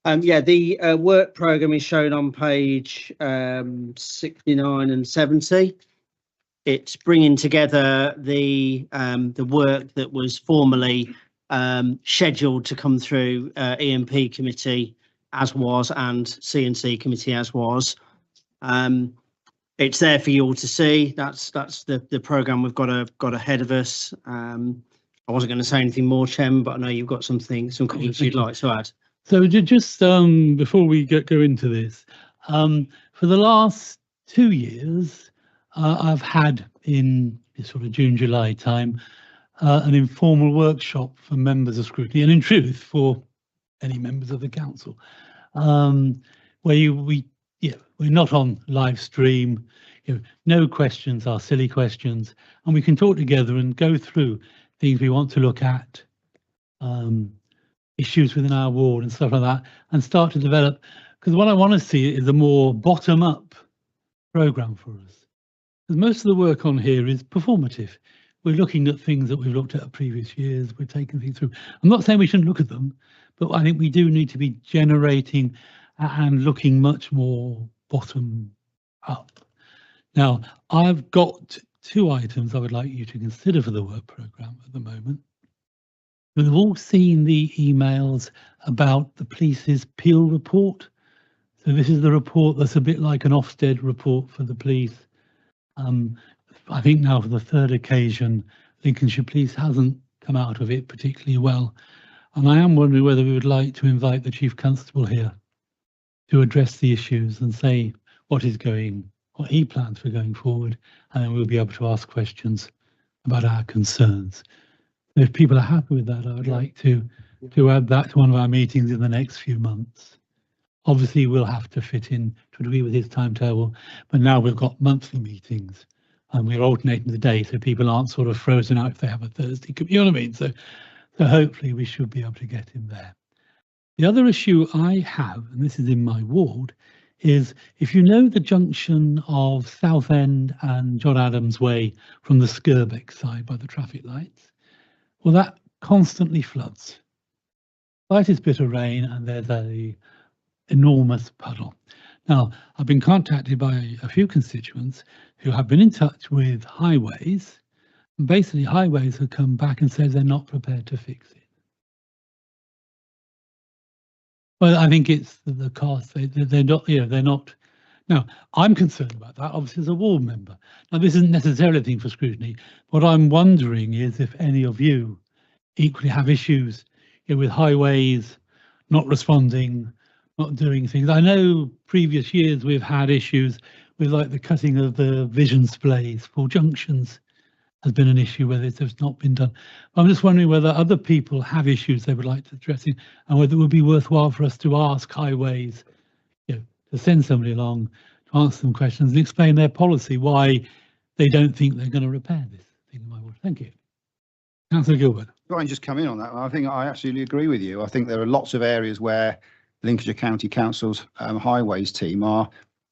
Yeah, the work programme is shown on page 69 and 70. It's bringing together the work that was formerly scheduled to come through E&P committee as was, and C&C committee as was. It's there for you all to see. That's the programme we've got ahead of us. I wasn't going to say anything more, Chairman, but I know you've got some comments you'd like to add. So just before we go into this, for the last 2 years, I've had in sort of June, July time, an informal workshop for members of Scrutiny, and in truth for any members of the council, where we're not on live stream, no questions are silly questions, and we can talk together and go through things we want to look at, issues within our ward and stuff like that, and start to develop, because what I want to see is a more bottom-up programme for us. Because most of the work on here is performative. We're looking at things that we've looked at previous years, we're taking things through. I'm not saying we shouldn't look at them, but I think we do need to be generating and looking much more bottom up. Now, I've got 2 items I would like you to consider for the work programme at the moment. We've all seen the emails about the police's Peel report. So this is the report that's a bit like an Ofsted report for the police. I think now for the 3rd occasion, Lincolnshire Police hasn't come out of it particularly well. And I am wondering whether we would like to invite the Chief Constable here to address the issues and say what he plans for going forward, and then we'll be able to ask questions about our concerns. If people are happy with that, I would like to add that to one of our meetings in the next few months. Obviously, we'll have to fit in to agree with his timetable, but now we've got monthly meetings and we're alternating the day, so people aren't sort of frozen out if they have a Thursday. You know what I mean? So hopefully we should be able to get him there. The other issue I have, and this is in my ward, is if you know the junction of Southend and John Adams Way from the Skirbeck side by the traffic lights, well, that constantly floods. Slightest bit of rain and there's a enormous puddle. Now, I've been contacted by a few constituents who have been in touch with Highways, and basically Highways have come back and said they're not prepared to fix it. Well, I think it's the cost. They're not, they're not. Now, I'm concerned about that, obviously, as a ward member. Now, this isn't necessarily a thing for Scrutiny. What I'm wondering is if any of you equally have issues with Highways not responding, not doing things. I know previous years we've had issues with like the cutting of the vision splays for junctions, has been an issue where it's not been done. I'm just wondering whether other people have issues they would like to address, and whether it would be worthwhile for us to ask Highways, to send somebody along to answer some questions and explain their policy, why they don't think they're going to repair this thing in my ward. Thank you. Councillor Gilbert. If I can just come in on that, I think I absolutely agree with you. I think there are lots of areas where Lincolnshire County Council's highways team are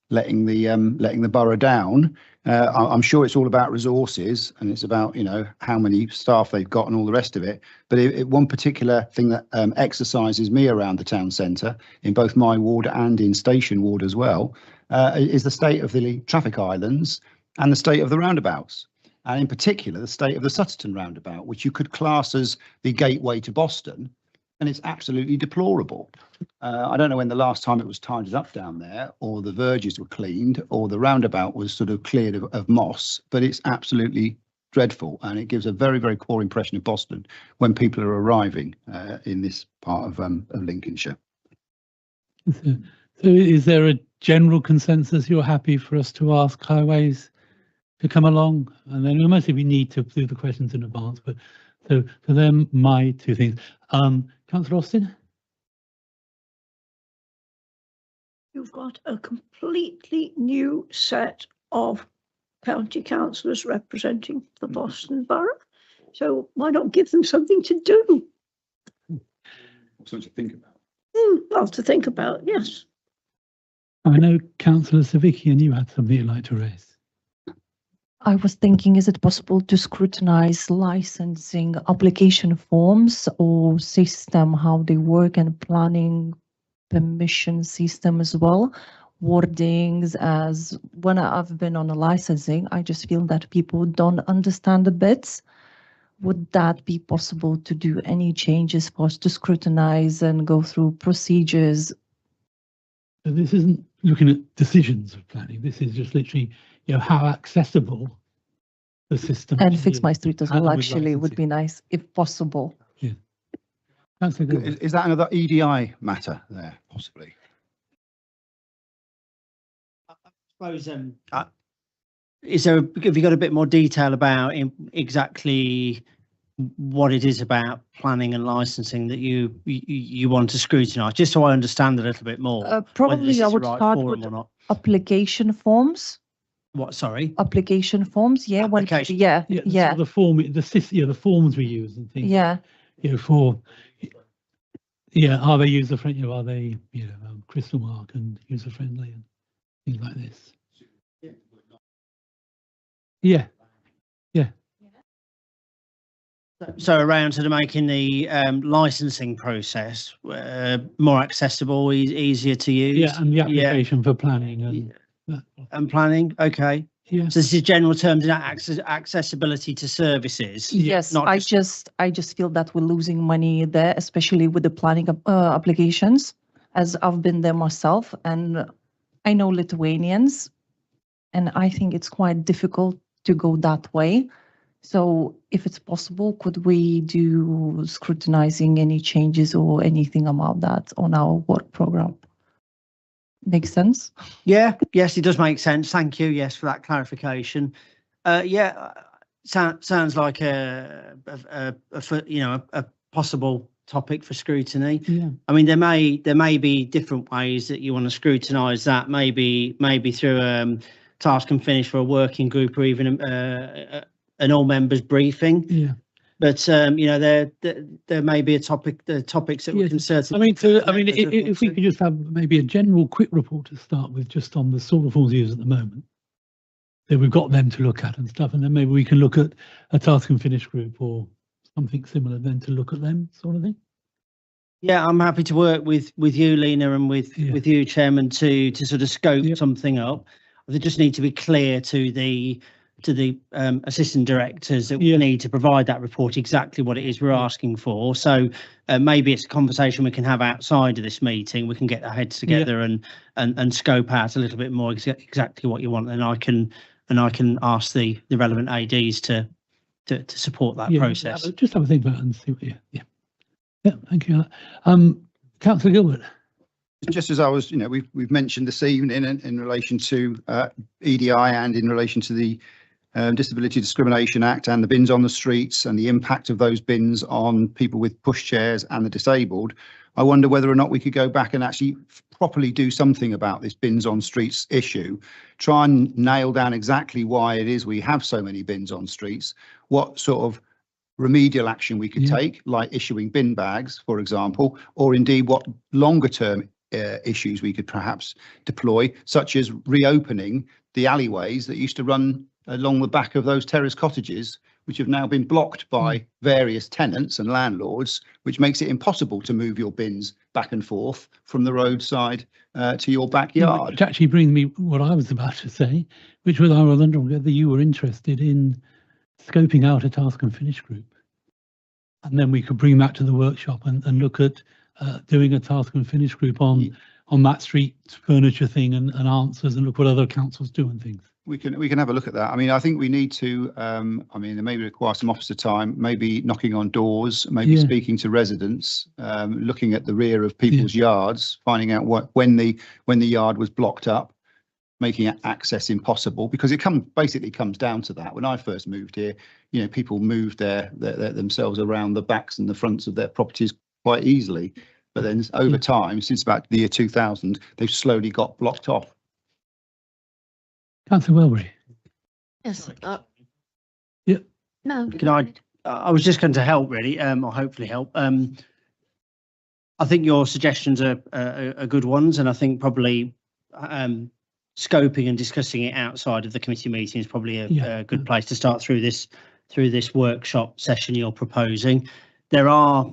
letting the borough down. I'm sure it's all about resources, and it's about how many staff they've got and all the rest of it. But one particular thing that exercises me around the town centre, in both my ward and in Station Ward as well, is the state of the traffic islands and the state of the roundabouts. And in particular, the state of the Sutterton roundabout, which you could class as the gateway to Boston, and it's absolutely deplorable. I don't know when the last time it was tidied up down there, or the verges were cleaned, or the roundabout was sort of cleared of moss, but it's absolutely dreadful, and it gives a very, very poor impression of Boston when people are arriving in this part of Lincolnshire. So is there a general consensus you're happy for us to ask Highways to come along? And then mostly we need to do the questions in advance, but so for them, my two things. Councillor Austin? You've got a completely new set of county councillors representing the Boston Borough. So why not give them something to do? Something to think about. Well, to think about, yes. I know Councillor Savicki, and you had something you'd like to raise. I was thinking, is it possible to scrutinize licensing application forms or system, how they work, and planning permission system as well? Wordings, as when I've been on a licensing, I just feel that people don't understand the bits. Would that be possible to do any changes for us to scrutinize and go through procedures? So this isn't looking at decisions of planning. This is just literally, how accessible the system And is. fix my street as well, with actually, would be nice if possible. Yeah. That's a good one. Is that another EDI matter there, possibly? I suppose, have you got a bit more detail about exactly what it is about planning and licensing that you want to scrutinise, just so I understand a little bit more? Probably I would start with application forms. What? Sorry. Application forms. Yeah. Application. Yeah. So the form, the forms we use and things. Yeah. Are they user friendly? Are they crystal mark and user friendly and things like this? Yeah. So around sort of making the licensing process more accessible, easier to use. Yeah, and the application for planning and planning. Okay. Yeah. So this is general terms and accessibility to services. Yes, I just feel that we're losing money there, especially with the planning applications, as I've been there myself, and I know Lithuanians, and I think it's quite difficult to go that way. So if it's possible, could we do scrutinizing any changes or anything about that on our work program? Makes sense? Yeah, yes, it does make sense. Thank you. Yes, for that clarification. Sounds like a possible topic for scrutiny. Yeah. I mean, there may be different ways that you want to scrutinise that. Maybe through task and finish for a working group, or even an all members briefing. Yeah. But there may be the topics that we can certainly. If we could just have maybe a general quick report to start with, just on the sort of forms used at the moment, then we've got them to look at and stuff, and then maybe we can look at a task and finish group or something similar, then to look at them, sort of thing. Yeah, I'm happy to work with you, Lena, and with you, Chairman, to sort of scope something up. They just need to be clear to the assistant directors that we need to provide that report exactly what it is we're asking for. So maybe it's a conversation we can have outside of this meeting. We can get our heads together and scope out a little bit more exactly what you want, and I can ask the relevant ADs to support that process. Just have a think about it and see what. Yeah. Thank you. Councillor Gilbert. Just as I was, we've mentioned this evening in relation to EDI and in relation to the Disability Discrimination Act and the bins on the streets and the impact of those bins on people with pushchairs and the disabled, I wonder whether or not we could go back and actually properly do something about this bins on streets issue, try and nail down exactly why it is we have so many bins on streets, what sort of remedial action we could take, like issuing bin bags, for example, or indeed what longer term issues we could perhaps deploy, such as reopening the alleyways that used to run along the back of those terrace cottages, which have now been blocked by various tenants and landlords, which makes it impossible to move your bins back and forth from the roadside to your backyard. Which actually brings me what I was about to say, which was I was wondering whether you were interested in scoping out a task and finish group. And then we could bring that to the workshop and look at doing a task and finish group on that street furniture thing and answers, and look what other councils do and things. We can have a look at that. I mean, I think we need to, I mean, it may require some officer time, maybe knocking on doors, maybe speaking to residents, looking at the rear of people's yards, finding out when the yard was blocked up, making access impossible, because it basically comes down to that. When I first moved here, you know, people moved themselves around the backs and the fronts of their properties quite easily. But then over time, since about the year 2000, they've slowly got blocked off. Councillor Welbury. Yes. Yeah. No. Can I was just going to help really, or hopefully help. I think your suggestions are good ones, and I think probably scoping and discussing it outside of the committee meeting is probably a good place to start through this workshop session you're proposing. There are,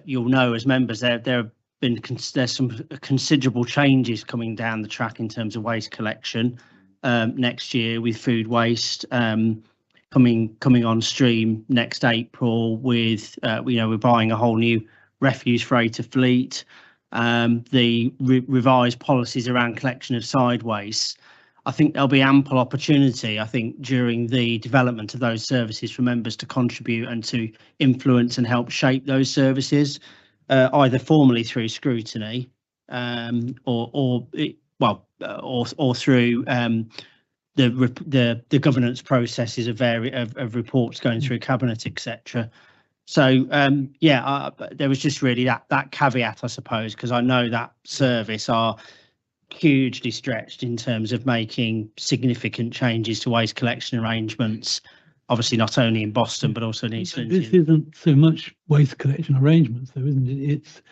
you'll know as members, there's some considerable changes coming down the track in terms of waste collection next year, with food waste coming on stream next April, with we're buying a whole new refuse freighter fleet, the revised policies around collection of side waste. I think there'll be ample opportunity, I think, during the development of those services for members to contribute and to influence and help shape those services, either formally through scrutiny or through the governance processes of reports going through cabinet, etc. So there was just really that caveat, I suppose, because I know that service are hugely stretched in terms of making significant changes to waste collection arrangements, obviously not only in Boston but also in East London. This isn't so much waste collection arrangements though, isn't it? It's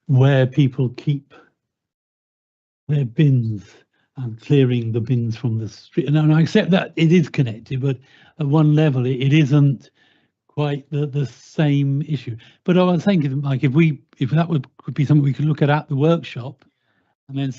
where people keep their bins and clearing the bins from the street. And I accept that it is connected, but at one level it isn't quite the same issue. But I was thinking, like, if that could be something we could look at the workshop, and then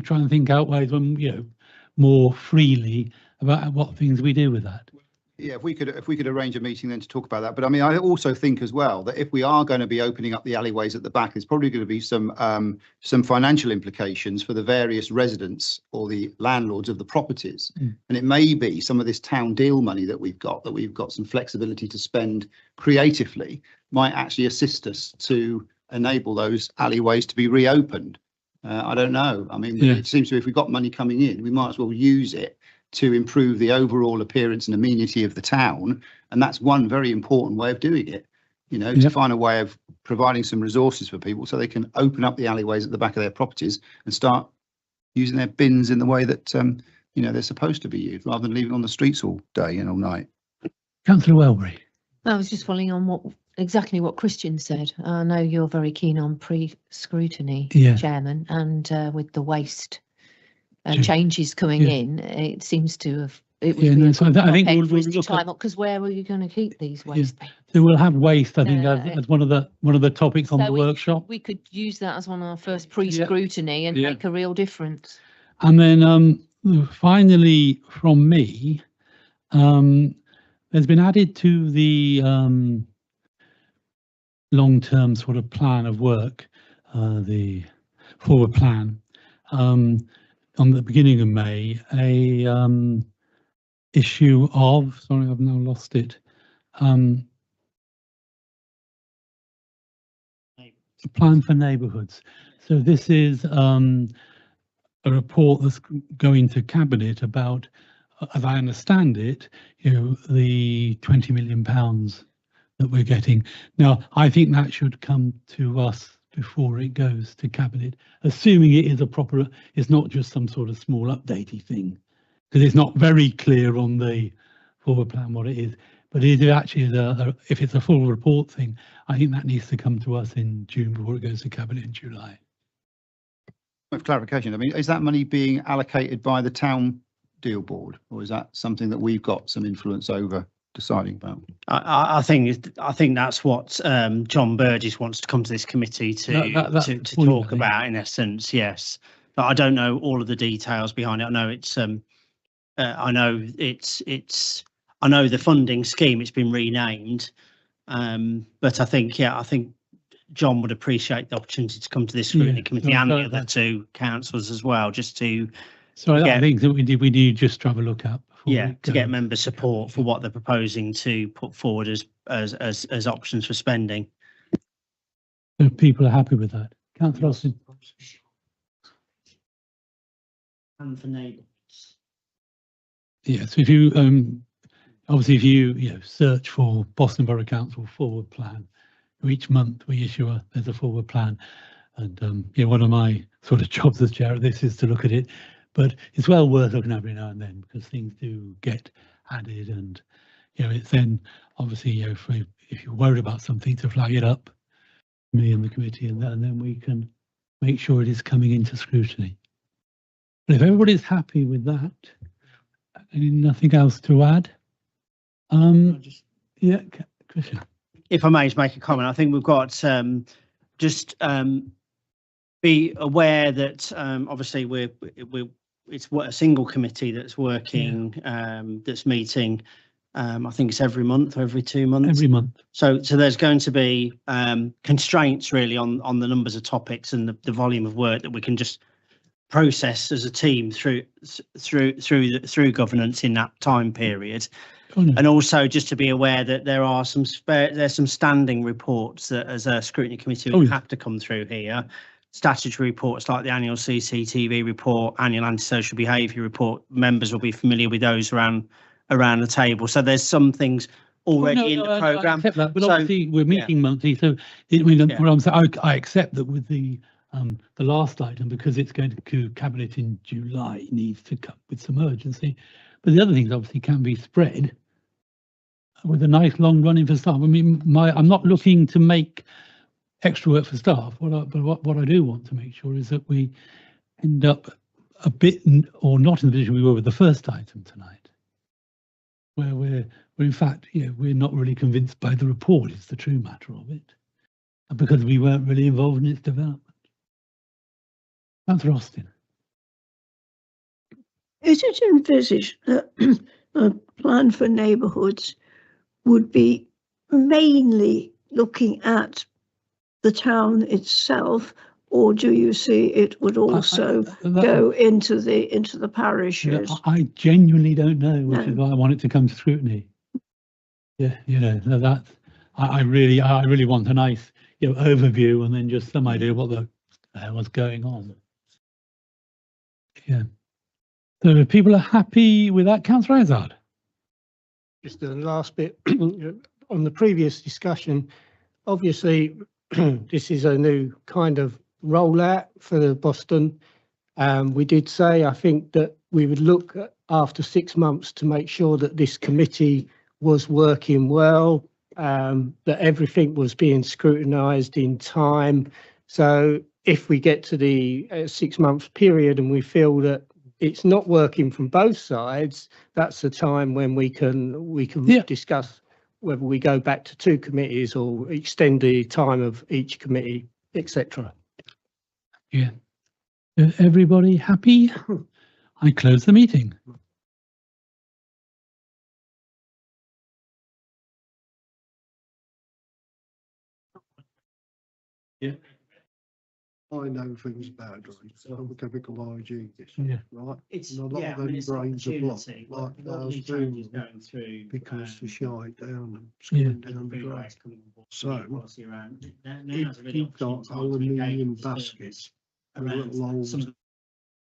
try and think out ways when, more freely about what things we do with that. Yeah, if we could arrange a meeting then to talk about that. But I mean, I also think as well that if we are going to be opening up the alleyways at the back, there's probably going to be some financial implications for the various residents or the landlords of the properties. And it may be some of this town deal money that we've got some flexibility to spend creatively, might actually assist us to enable those alleyways to be reopened. I don't know. I mean, it seems to me if we've got money coming in, we might as well use it to improve the overall appearance and amenity of the town. And that's one very important way of doing it, to find a way of providing some resources for people so they can open up the alleyways at the back of their properties and start using their bins in the way that, they're supposed to be used, rather than leaving on the streets all day and all night. Councillor Welbury. I was just following on exactly what Christian said. I know you're very keen on pre-scrutiny, Chairman, and with the waste changes coming in, it seems to have. It was so I think we'll look at, because where are you going to keep these waste bins? So we'll have waste, I think, as one of the topics on the workshop. We could use that as one of our first pre-scrutiny and make a real difference. And then finally, from me, there's been added to the long-term sort of plan of work, the forward plan, on the beginning of May, a issue of, sorry, I've now lost it, a plan for neighbourhoods. So this is a report that's going to Cabinet about as I understand it, the £20 million that we're getting. Now, I think that should come to us before it goes to Cabinet, assuming it is it's not just some sort of small updatey thing, because it's not very clear on the forward plan what it is. But it actually is if it's a full report thing, I think that needs to come to us in June before it goes to Cabinet in July. With clarification, I mean, is that money being allocated by the town deal board, or is that something that we've got some influence over deciding about? I think that's what John Burgess wants to come to this committee to talk about, in essence. Yes, but I don't know all of the details behind it. I know I know the funding scheme. It's been renamed, but I think John would appreciate the opportunity to come to this scrutiny committee and the other two councillors as well, just to. So I think that we need just to have a look at. To get member support for what they're proposing to put forward as options for spending. So people are happy with that. Councillor Austin. And for neighbourhoods. Yes, if you obviously if you search for Boston Borough Council forward plan, each month we issue there's a forward plan, and one of my sort of jobs as chair of this is to look at it. But it's well worth looking every now and then, because things do get added, and it's then obviously if you're worried about something, to flag it up, me and the committee, and then we can make sure it is coming into scrutiny. But if everybody's happy with that, nothing else to add. Yeah, Christian. If I may just make a comment, I think we've got be aware that obviously it's a single committee that's working, that's meeting. I think it's every month or every 2 months. Every month. So there's going to be constraints really on the numbers of topics and the volume of work that we can just process as a team through governance in that time period. Oh, no. And also just to be aware that there's some standing reports that as a scrutiny committee we have to come through here. Statutory reports like the annual CCTV report, annual antisocial behaviour report. Members will be familiar with those around the table. So there's some things already in the programme. I accept that, but obviously we're meeting monthly. So what I'm saying, I accept that with the last item, because it's going to Cabinet in July, it needs to come with some urgency. But the other things obviously can be spread with a nice long running for staff. I mean, I'm not looking to make extra work for staff. What I do want to make sure is that we end up a bit or not in the position we were with the first item tonight, where we're in fact, we're not really convinced by the report. It's the true matter of it, because we weren't really involved in its development. Councillor Austin. Is it envisaged that a plan for neighbourhoods would be mainly looking at the town itself, or do you see it would also go into the parishes? I genuinely don't know, which is why I want it to come to scrutiny. Yeah, that's I really want a nice overview, and then just some idea what the hell was going on. Yeah. So if people are happy with that, Councillor Hazard. Just the last bit on the previous discussion. Obviously, this is a new kind of rollout for the Boston. We did say, I think, that we would look after 6 months to make sure that this committee was working well, that everything was being scrutinised in time. So if we get to the 6 month period and we feel that it's not working from both sides, that's the time when we can discuss whether we go back to 2 committees or extend the time of each committee, etc. Yeah. Everybody happy? I close the meeting. Yeah. I know things about drains. I'm a chemical hygienist, right? It's and a lot of them drains are blocked, like those drains going through because the shite down them, coming down the drain. So if you've got aluminium baskets with little holes